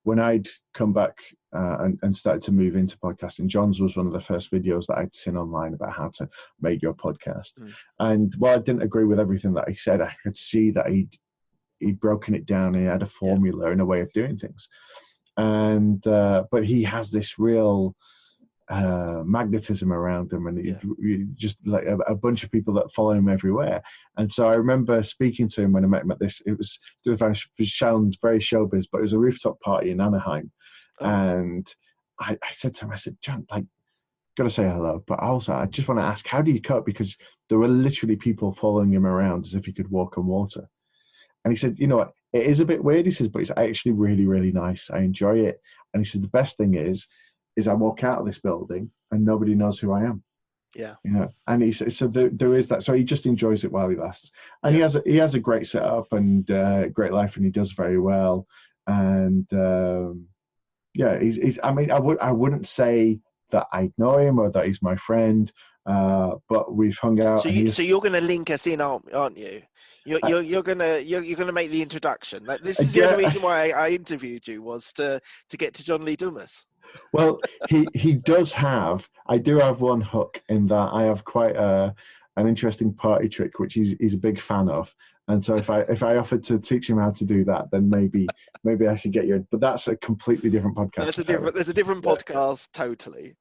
when I'd come back and started to move into podcasting, John's was one of the first videos that I'd seen online about how to make your podcast. And while I didn't agree with everything that he said, I could see that he'd broken it down. He had a formula and a way of doing things. And but he has this real magnetism around him, and he just like a bunch of people that follow him everywhere. And so I remember speaking to him when I met him at this. It sounds very showbiz, but it was a rooftop party in Anaheim. And I said to him, I said, John, like, gotta say hello, but also I just want to ask, how do you cope? Because there were literally people following him around as if he could walk on water. And he said, you know what, it is a bit weird, he says, but it's actually really, really nice. I enjoy it. And he said, the best thing is I walk out of this building and nobody knows who I am. Yeah. And he said, so there is that. So he just enjoys it while he lasts. And he has a great setup and great life, and he does very well. And Yeah, he's. I mean, I wouldn't say that I know him or that he's my friend, but we've hung out. So you're going to link us in, aren't you? You're gonna make the introduction. Like, this is the only reason why I interviewed you, was to get to John Lee Dumas. Well, he does have. I do have one hook in that I have quite an interesting party trick, which he's a big fan of. And so if I offered to teach him how to do that, then maybe I could get you in. But that's a completely different podcast. There's a different podcast, totally.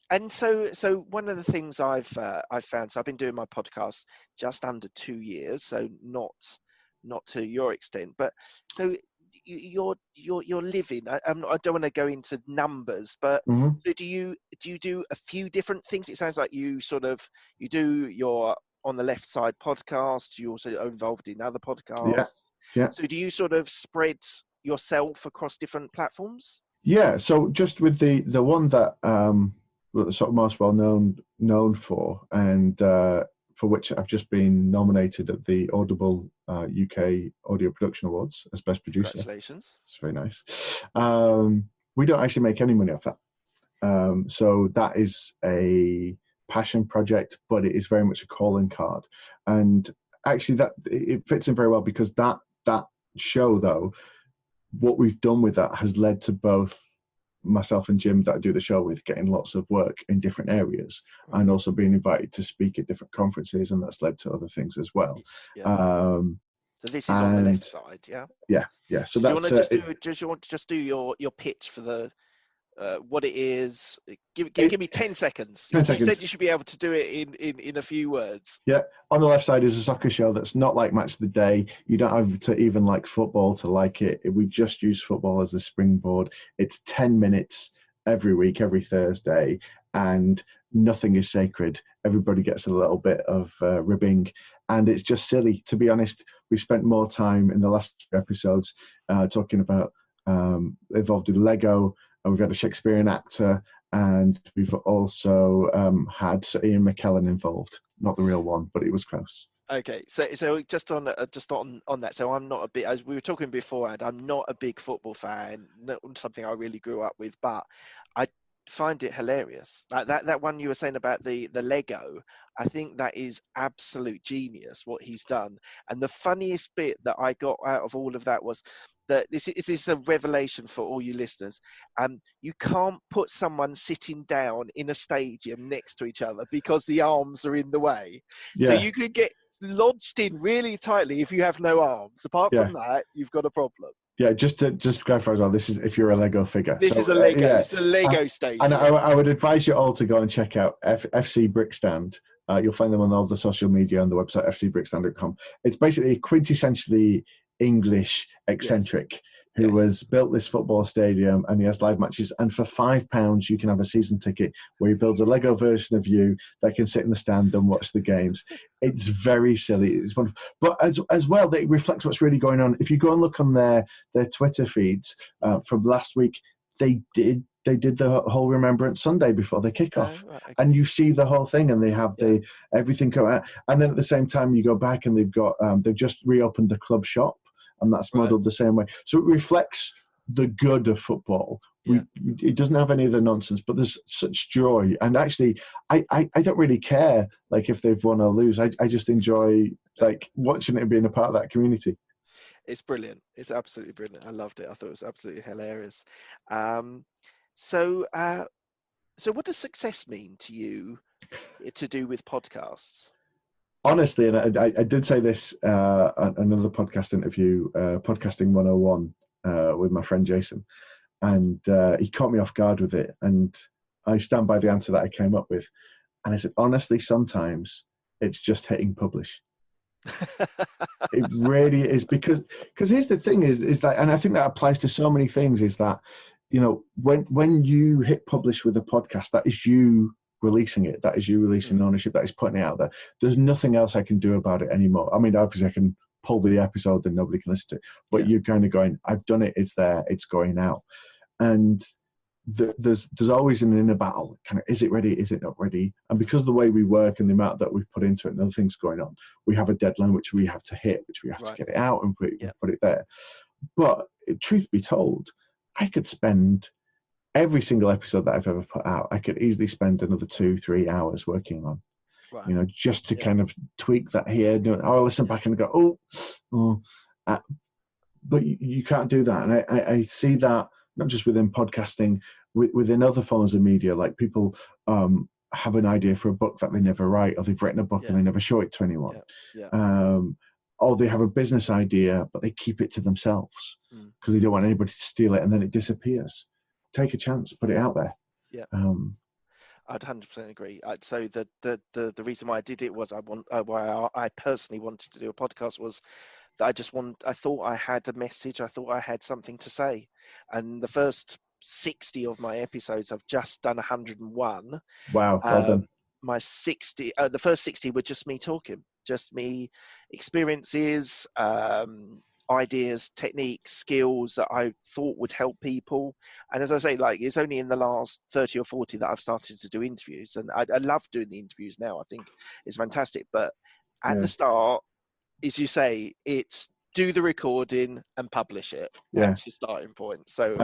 And so one of the things I've found, so I've been doing my podcast just under 2 years, so not to your extent, but so you're living. I don't want to go into numbers, but do you do a few different things? It sounds like you do your On the Left Side podcast. You also are involved in other podcasts. Yeah. So do you sort of spread yourself across different platforms? Yeah. So just with the one that sort of most well known for, and for which I've just been nominated at the Audible UK Audio Production Awards as Best Producer. Congratulations. It's very nice. We don't actually make any money off that. So that is a passion project, but it is very much a calling card. And actually that it fits in very well, because that show, though, what we've done with that has led to both myself and Jim that I do the show with getting lots of work in different areas, and also being invited to speak at different conferences, and that's led to other things as well. So this is On the Left Side, yeah. So that's. Do you want to just do your pitch for the what it is? Give me 10 seconds. 10 seconds. You said you should be able to do it in a few words. Yeah. On the Left Side is a soccer show that's not like Match of the Day. You don't have to even like football to like it. We just use football as a springboard. It's 10 minutes every week, every Thursday, and nothing is sacred. Everybody gets a little bit of ribbing, and it's just silly. To be honest, we spent more time in the last few episodes talking about involved with Lego. We've had a Shakespearean actor, and we've also had Sir Ian McKellen involved. Not the real one, but it was close. Okay, so just on that. So I'm not a big, as we were talking beforehand, I'm not a big football fan. Not something I really grew up with, but I find it hilarious. Like that one you were saying about the Lego. I think that is absolute genius what he's done. And the funniest bit that I got out of all of that was that this is a revelation for all you listeners. You can't put someone sitting down in a stadium next to each other because the arms are in the way. Yeah. So you could get lodged in really tightly if you have no arms. Apart from that, you've got a problem. Yeah, just clarify as well, this is if you're a Lego figure. This is a Lego. It's a Lego stadium. And I would advise you all to go and check out FC Brickstand. You'll find them on all the social media on the website fcbrickstand.com. It's basically quintessentially English eccentric who has built this football stadium, and he has live matches. And for £5, you can have a season ticket where he builds a Lego version of you that can sit in the stand and watch the games. It's very silly. It's wonderful. But as well, it reflects what's really going on. If you go and look on their Twitter feeds from last week, they did the whole Remembrance Sunday before the kickoff, and you see the whole thing, and they have everything come out. And then at the same time, you go back and they've just reopened the club shop, and that's modelled the same way. So it reflects the good of football. It doesn't have any of the nonsense, but there's such joy. And actually, I don't really care like if they've won or lose. I just enjoy like watching it and being a part of that community. It's brilliant. It's absolutely brilliant. I loved it. I thought it was absolutely hilarious. So what does success mean to you to do with podcasts? Honestly, and I did say this on another podcast interview, Podcasting 101, with my friend Jason, and he caught me off guard with it, and I stand by the answer that I came up with. And I said, honestly, sometimes it's just hitting publish. It really is, because here's the thing is that, and I think that applies to so many things, is that, you know, when you hit publish with a podcast, that is you releasing it, that is you releasing ownership, that is putting it out there. There's nothing else I can do about it anymore. I mean, obviously I can pull the episode and nobody can listen to it, but you're kind of going, I've done it, it's there, it's going out. And there's always an inner battle, kind of, is it ready, is it not ready? And because of the way we work and the amount that we've put into it and other things going on, we have a deadline which we have to hit, which we have to get it out and put it there. But truth be told, I could spend every single episode that I've ever put out, I could easily spend another 2-3 hours working on, Right. Just to kind of tweak that here. I'll listen back and go, but you can't do that. And I see that not just within podcasting, within other forms of media, like people have an idea for a book that they never write, or they've written a book and they never show it to anyone. Or they have a business idea, but they keep it to themselves because they don't want anybody to steal it, and then it disappears. Take a chance, put it out there. I'd 100% agree. So the reason why I did it was why I personally wanted to do a podcast was that I thought I had a message. I thought I had something to say. And the first 60 of my episodes, I've just done 101. Wow, well done. The first 60 were just me talking, just me experiences, ideas, techniques, skills that I thought would help people. And as I say, like, it's only in the last 30 or 40 that I've started to do interviews, and I love doing the interviews now. I think it's fantastic. But at the start, as you say, it's do the recording and publish it. That's your starting point. So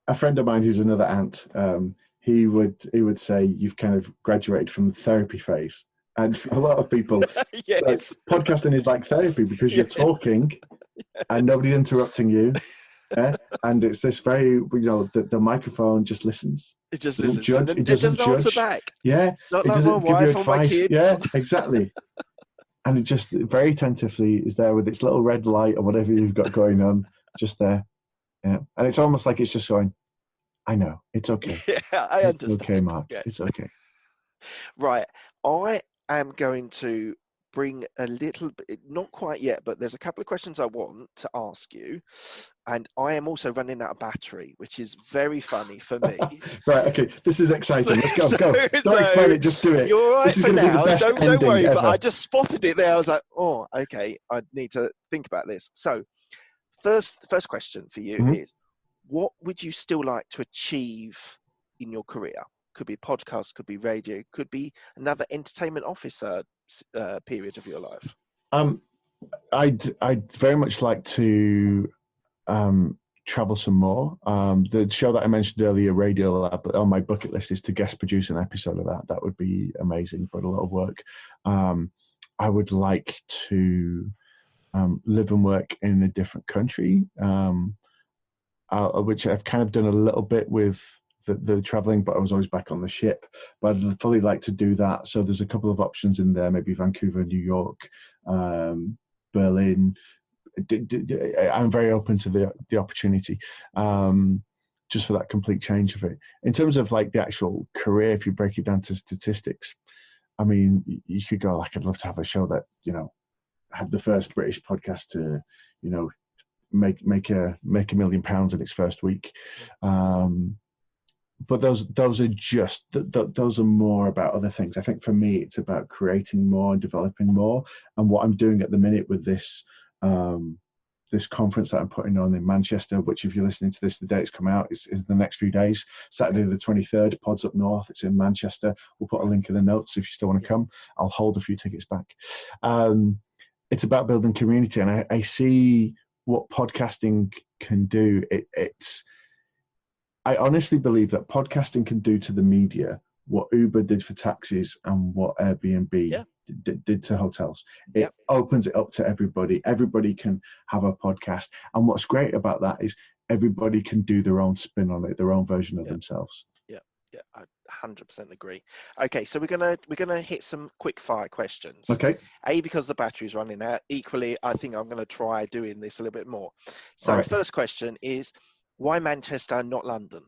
a friend of mine who's another Ant, he would say you've kind of graduated from the therapy phase. And for a lot of people, podcasting is like therapy because you're talking and nobody's interrupting you. And it's this very, the microphone just listens. It just listens. Judge. It doesn't answer judge. Back. Yeah. Not it like doesn't my give you wife or my advice. kids. Yeah, exactly. And it just very attentively is there with its little red light or whatever you've got going on, just there. Yeah. And it's almost like it's just going, I know, it's okay. Yeah, I understand. It's okay, Mark. Yeah. It's okay. Right. I am going to bring a little bit, not quite yet, but there's a couple of questions I want to ask you. And I am also running out of battery, which is very funny for me. Right, okay. This is exciting. Let's go. Don't explain it, just do it. You're all right for now. Don't worry, ever. but I just spotted it there. I was like, oh, okay, I need to think about this. So the first question for you is, what would you still like to achieve in your career? Could be a podcast, could be radio, could be another entertainment officer period of your life. I'd very much like to travel some more. The show that I mentioned earlier, Radio Lab, on my bucket list is to guest produce an episode of that. That would be amazing, but a lot of work. I would like to live and work in a different country, which I've kind of done a little bit with the traveling, but I was always back on the ship. But I'd fully like to do that. So there's a couple of options in there, maybe Vancouver, New York, Berlin. I'm very open to the opportunity, just for that complete change of it. In terms of like the actual career, if you break it down to statistics, I mean, you could go like, I'd love to have a show that, had the first British podcast to, make £1 million in its first week. But those are just those are more about other things. I think for me, it's about creating more and developing more. And what I'm doing at the minute with this this conference that I'm putting on in Manchester, which if you're listening to this, the date's come out, is the next few days. Saturday the 23rd, Pods Up North. It's in Manchester. We'll put a link in the notes if you still want to come. I'll hold a few tickets back. It's about building community, and I see what podcasting can do. I honestly believe that podcasting can do to the media what Uber did for taxis and what Airbnb did to hotels. It opens it up to everybody. Everybody can have a podcast. And what's great about that is everybody can do their own spin on it, their own version of themselves. Yeah, I 100% agree. Okay, so we're gonna hit some quick fire questions. Okay. Because the battery's running out. Equally, I think I'm gonna try doing this a little bit more. So First question is, why Manchester, not London?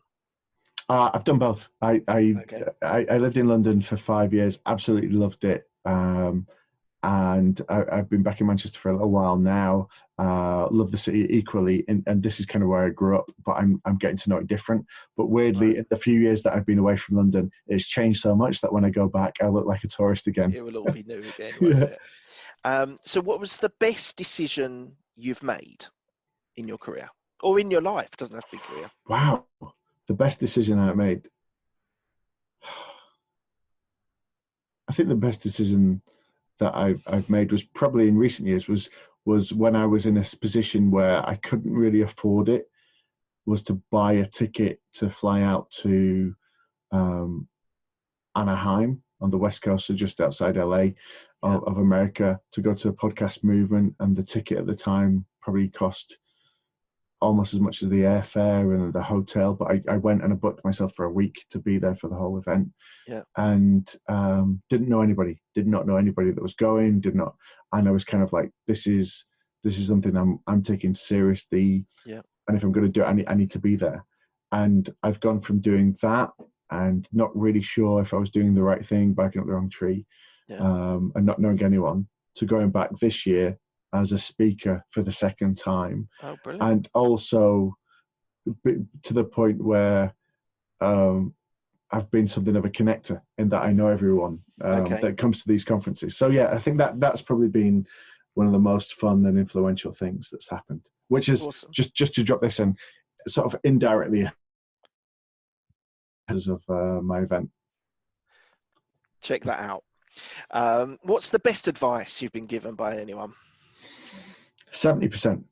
I've done both. I lived in London for 5 years, absolutely loved it. And I've been back in Manchester for a little while now. Love the city equally, and this is kind of where I grew up, but I'm getting to know it different. But weirdly, in the few years that I've been away from London, it's changed so much that when I go back, I look like a tourist again. It will all be new again, won't it? So what was the best decision you've made in your career? Or in your life? It doesn't have to be career. Wow. The best decision I made. I think the best decision that I've made was probably in recent years was when I was in a position where I couldn't really afford it was to buy a ticket to fly out to Anaheim on the West Coast, so just outside LA of America, to go to a podcast movement. And the ticket at the time probably cost almost as much as the airfare and the hotel. But I went and I booked myself for a week to be there for the whole event. Yeah. And did not know anybody that was going, and I was kind of like, this is something I'm taking seriously. Yeah. And if I'm going to do it, I need to be there. And I've gone from doing that and not really sure if I was doing the right thing, barking up the wrong tree, and not knowing anyone, to going back this year as a speaker for the second time. Oh, brilliant. And also to the point where I've been something of a connector, in that I know everyone that comes to these conferences. So yeah, I think that's probably been one of the most fun and influential things that's happened, which is awesome. just to drop this in, sort of indirectly because of my event. Check that out. What's the best advice you've been given by anyone? 70%.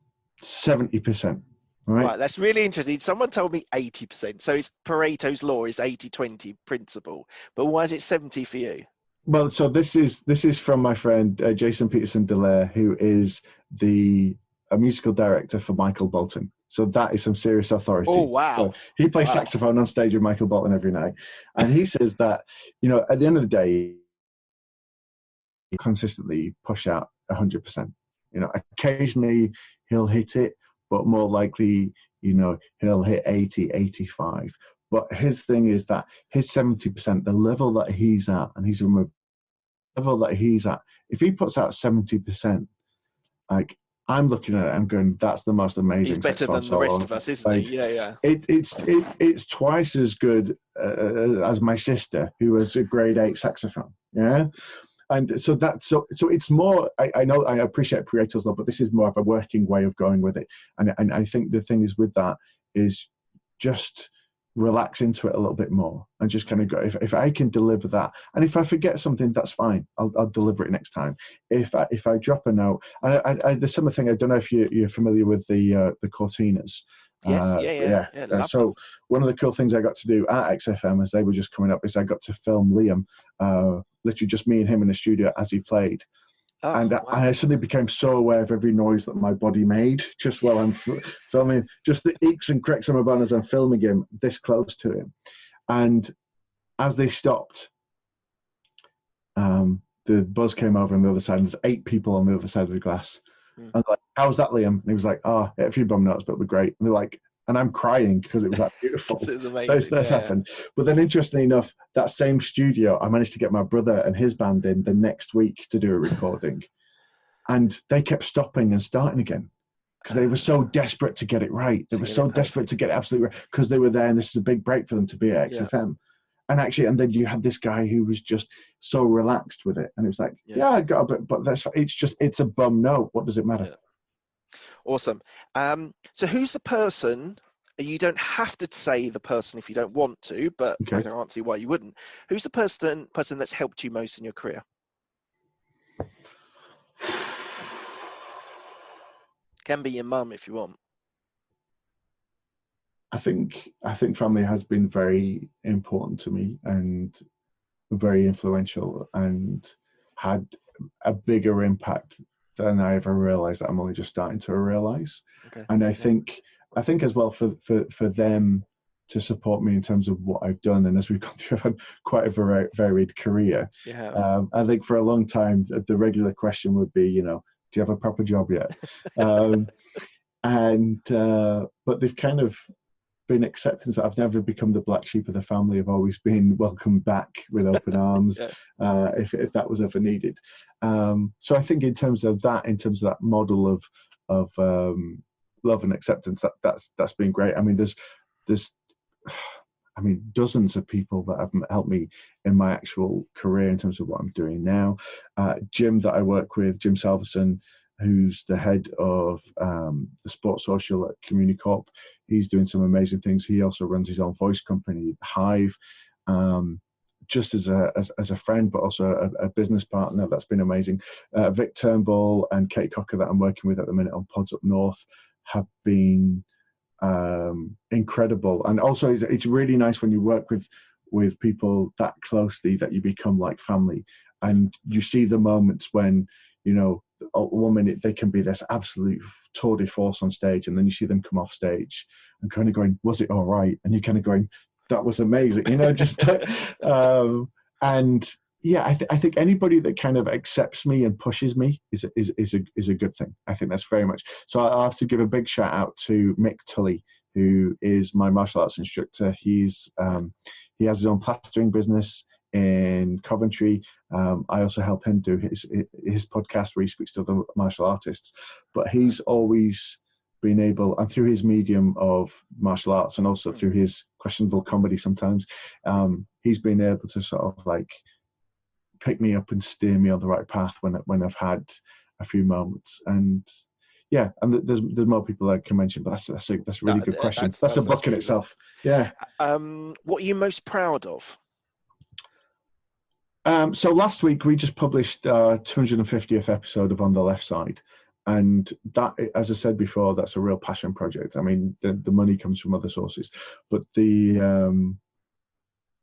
Right, that's really interesting. Someone told me 80%. So it's Pareto's law is 80-20 principle. But why is it 70 for you? Well, so this is from my friend Jason Peterson Delaire, who is a musical director for Michael Bolton. So that is some serious authority. Oh, wow. So he plays saxophone on stage with Michael Bolton every night. And he says that, at the end of the day, you consistently push out 100%. Occasionally he'll hit it, but more likely, he'll hit 80, 85. But his thing is that his 70%, the level that he's at, and he's from a level that he's at, if he puts out 70%, like, I'm looking at it, I'm going, that's the most amazing. He's better than the rest of us, isn't he? Yeah. It's twice as good as my sister, who has a grade 8 saxophone. Yeah. And so it's more, I know, I appreciate Pareto's law, but this is more of a working way of going with it. And I think the thing is with that is just relax into it a little bit more and just kind of go, if I can deliver that, and if I forget something, that's fine. I'll deliver it next time. If I drop a note, and there's something, I don't know if you're familiar with the Cortinas. Yes, so one of the cool things I got to do at XFM as they were just coming up is I got to film Liam, literally just me and him in the studio as he played. And I suddenly became so aware of every noise that my body made just while I'm filming, just the eeks and cracks on my bone as I'm filming him this close to him. And as they stopped, the buzz came over on the other side, and there's 8 people on the other side of the glass. I was like, "How was that, Liam?" And he was like, "Oh, hit a few bum notes, but we're great." And they're like, and I'm crying because it was that beautiful. It was amazing. That's happened. But then, interestingly enough, that same studio, I managed to get my brother and his band in the next week to do a recording, and they kept stopping and starting again because they were so desperate to get it right. They were so desperate to get it absolutely right because they were there, and this is a big break for them to be at XFM. And then you had this guy who was just so relaxed with it, and it was like, I got a bit, but it's a bum note. What does it matter? Yeah. Awesome. So who's the person, you don't have to say the person if you don't want to, but I can't see why you wouldn't. Who's the person that's helped you most in your career? Can be your mum if you want. I think family has been very important to me and very influential and had a bigger impact than I ever realized, that I'm only just starting to realize. And I think as well for them to support me in terms of what I've done, and as we've gone through, I've had quite a varied career. I think for a long time the regular question would be, do you have a proper job yet? But they've kind of been acceptance that I've never become the black sheep of the family. I've always been welcomed back with open arms if that was ever needed. So I think in terms of that model of love and acceptance, that's been great. I mean, there's dozens of people that have helped me in my actual career in terms of what I'm doing now. Jim that I work with, Jim Salverson, who's the head of the sports social at Communicorp. He's doing some amazing things. He also runs his own voice company, Hive, just as a friend, but also a business partner. That's been amazing. Vic Turnbull and Kate Cocker that I'm working with at the minute on Pods Up North have been incredible. And also it's really nice when you work with people that closely that you become like family, and you see the moments when, you know, 1 minute they can be this absolute tour de force on stage, and then you see them come off stage and kind of going, was it all right? And you're kind of going, that was amazing, you know, just and yeah, I think anybody that kind of accepts me and pushes me is a good thing. I think that's very much. So I'll have to give a big shout out to Mick Tully, who is my martial arts instructor. He has his own plastering business in Coventry. I also help him do his podcast where he speaks to other martial artists. But he's always been able, and through his medium of martial arts and also through his questionable comedy sometimes, he's been able to sort of like pick me up and steer me on the right path when I've had a few moments. And yeah, and there's more people I can mention, but that's a really good question. That's a book in itself. Yeah. What are you most proud of? So last week we just published our 250th episode of On the Left Side, and that, as I said before, that's a real passion project. I mean, the money comes from other sources, but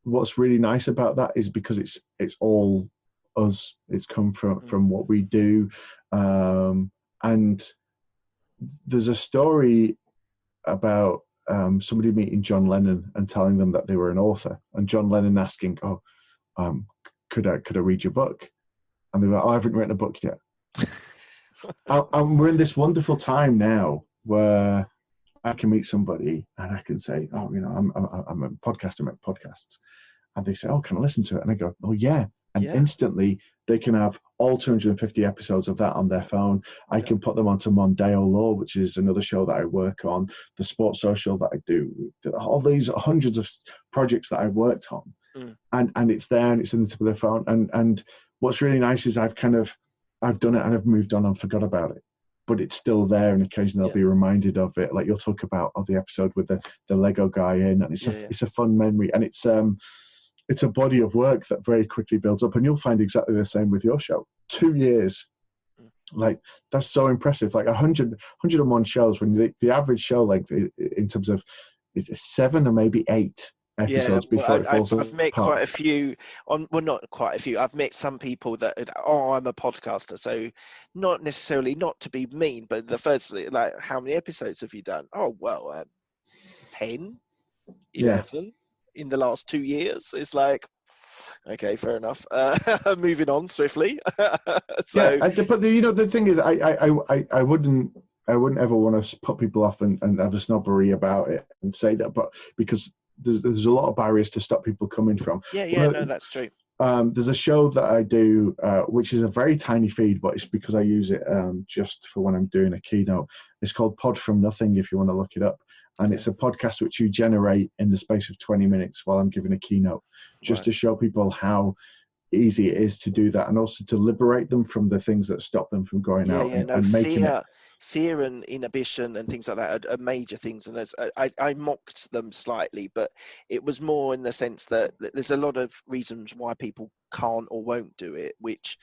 what's really nice about that is because it's all us. It's come from what we do, and there's a story about somebody meeting John Lennon and telling them that they were an author, and John Lennon asking, could I read your book? And they were like, I haven't written a book yet. And we're in this wonderful time now where I can meet somebody and I can say, I'm a podcaster, I make podcasts. And they say, can I listen to it? And I go, yeah. And instantly they can have all 250 episodes of that on their phone. I can put them onto Mondeo Law, which is another show that I work on, the Sports Social that I do, all these hundreds of projects that I worked on. And it's there and it's in the tip of their phone. And what's really nice is I've done it and I've moved on and forgot about it. But it's still there, and occasionally I'll be reminded of it. Like you'll talk about the episode with the Lego guy in, and it's a fun memory, and it's a body of work that very quickly builds up. And you'll find exactly the same with your show. 2 years, like that's so impressive. Like 101 shows, when the average show length in terms of it's 7 or maybe 8 episodes before it falls apart. I've met quite a few not quite a few. I've met some people that I'm a podcaster, so not necessarily, not to be mean, but the first, like, how many episodes have you done? 10, 11 in the last 2 years. It's like, okay, fair enough. Moving on swiftly. But the thing is, I wouldn't ever want to put people off and have a snobbery about it and say that, but because there's a lot of barriers to stop people coming from. No, that's true. There's a show that I do, which is a very tiny feed, but it's because I use it just for when I'm doing a keynote. It's called Pod From Nothing, if you want to look it up. And it's a podcast which you generate in the space of 20 minutes while I'm giving a keynote, just to show people how easy it is to do that, and also to liberate them from the things that stop them from going out and making it. Fear and inhibition and things like that are major things, and I mocked them slightly, but it was more in the sense that there's a lot of reasons why people can't or won't do it, which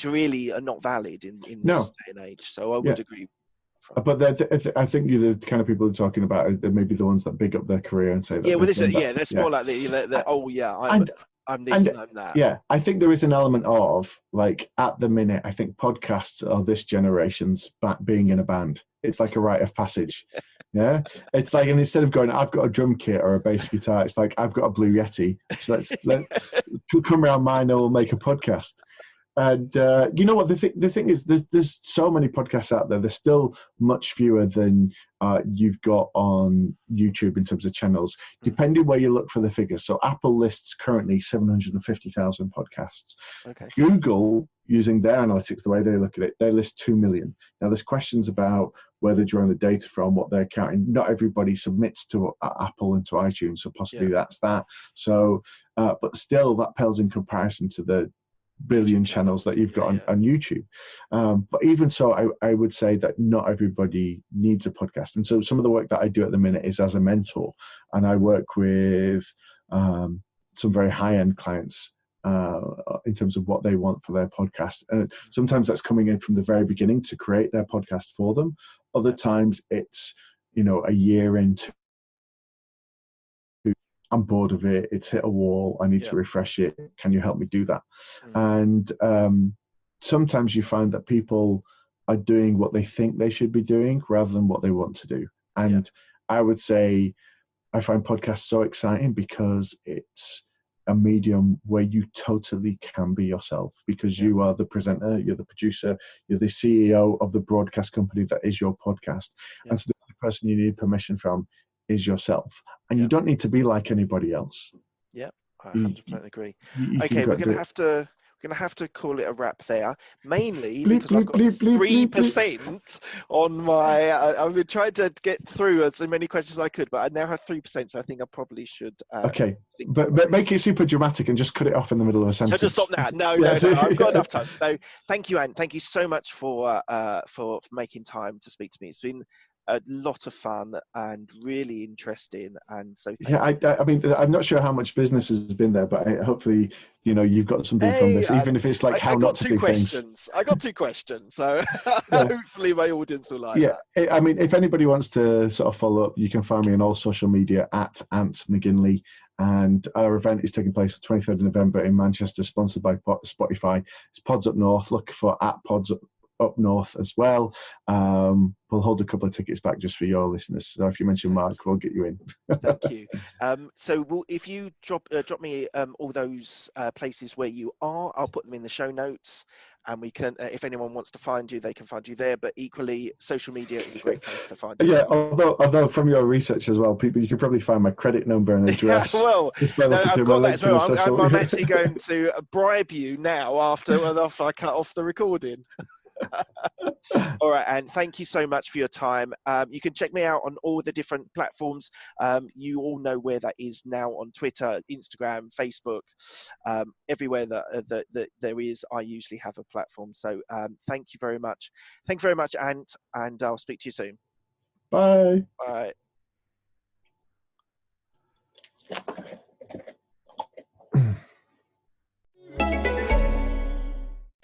really are not valid in this day and age. So I would agree. But I think you're the kind of people who are talking about maybe the ones that big up their career and say that. That's more like I'm this and I'm that. Yeah, I think there is an element of, like, at the minute, I think podcasts are this generation's being in a band. It's like a rite of passage. Yeah, it's like, and instead of going, I've got a drum kit or a bass guitar, it's like, I've got a Blue Yeti. So let's come around mine and we'll make a podcast. And you know what, the thing is, there's so many podcasts out there. There's still much fewer than you've got on YouTube in terms of channels, depending where you look for the figures. So Apple lists currently 750,000 podcasts. Okay. Google, using their analytics, the way they look at it, they list 2 million. Now there's questions about where they're drawing the data from, what they're counting. Not everybody submits to Apple and to iTunes, so possibly that's that. So, but still, that pales in comparison to the billion channels that you've got on YouTube. But even so, I would say that not everybody needs a podcast. And so some of the work that I do at the minute is as a mentor, and I work with some very high-end clients in terms of what they want for their podcast. And sometimes that's coming in from the very beginning to create their podcast for them. Other times it's a year into, I'm bored of it, it's hit a wall, I need to refresh it, can you help me do that? And sometimes you find that people are doing what they think they should be doing rather than what they want to do. And I would say I find podcasts so exciting because it's a medium where you totally can be yourself, because you are the presenter, you're the producer, you're the CEO of the broadcast company that is your podcast. And so the only person you need permission from is yourself. And you don't need to be like anybody else. Yeah, I 100% agree. You okay, we're going to have to call it a wrap there, mainly because I've got 3% on my, I've been trying to get through as many questions as I could, but I now have 3%, so I think I probably should. Okay, but make it super dramatic and just cut it off in the middle of a sentence. So just stop now. No, I've got enough time. So thank you, Ant. Thank you so much for making time to speak to me. It's been a lot of fun and really interesting, and so I mean, I'm not sure how much business has been there, but hopefully you've got something from this, even if it's like how not to do things. I got 2 questions, so hopefully my audience will like that. I mean, if anybody wants to sort of follow up, you can find me on all social media at Ant McGinley, and our event is taking place the 23rd of November in Manchester, sponsored by Spotify. It's Pods Up North. Look for at Pods Up North as well. We'll hold a couple of tickets back just for your listeners, so if you mention Mark, we'll get you in. Thank you. So if you drop me all those places where you are, I'll put them in the show notes, and we can, if anyone wants to find you, they can find you there. But equally, social media is a great place to find you. Yeah, although from your research as well, you can probably find my credit number and address. Well, I've got that as well. I'm actually going to bribe you now after I cut off the recording. All right, and thank you so much for your time. You can check me out on all the different platforms. You all know where that is now, on Twitter, Instagram, Facebook, everywhere that there is. I usually have a platform. So thank you very much. Thank you very much, Ant, and I'll speak to you soon. Bye. Bye.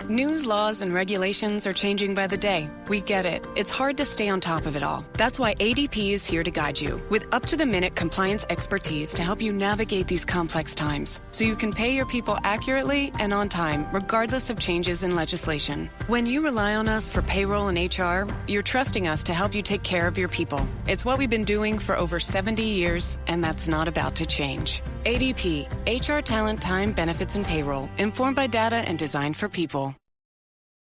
News, laws, and regulations are changing by the day. We get it. It's hard to stay on top of it all. That's why ADP is here to guide you with up-to-the-minute compliance expertise to help you navigate these complex times, so you can pay your people accurately and on time, regardless of changes in legislation. When you rely on us for payroll and HR, you're trusting us to help you take care of your people. It's what we've been doing for over 70 years, and that's not about to change. ADP, HR talent, time, benefits, and payroll, informed by data and designed for people.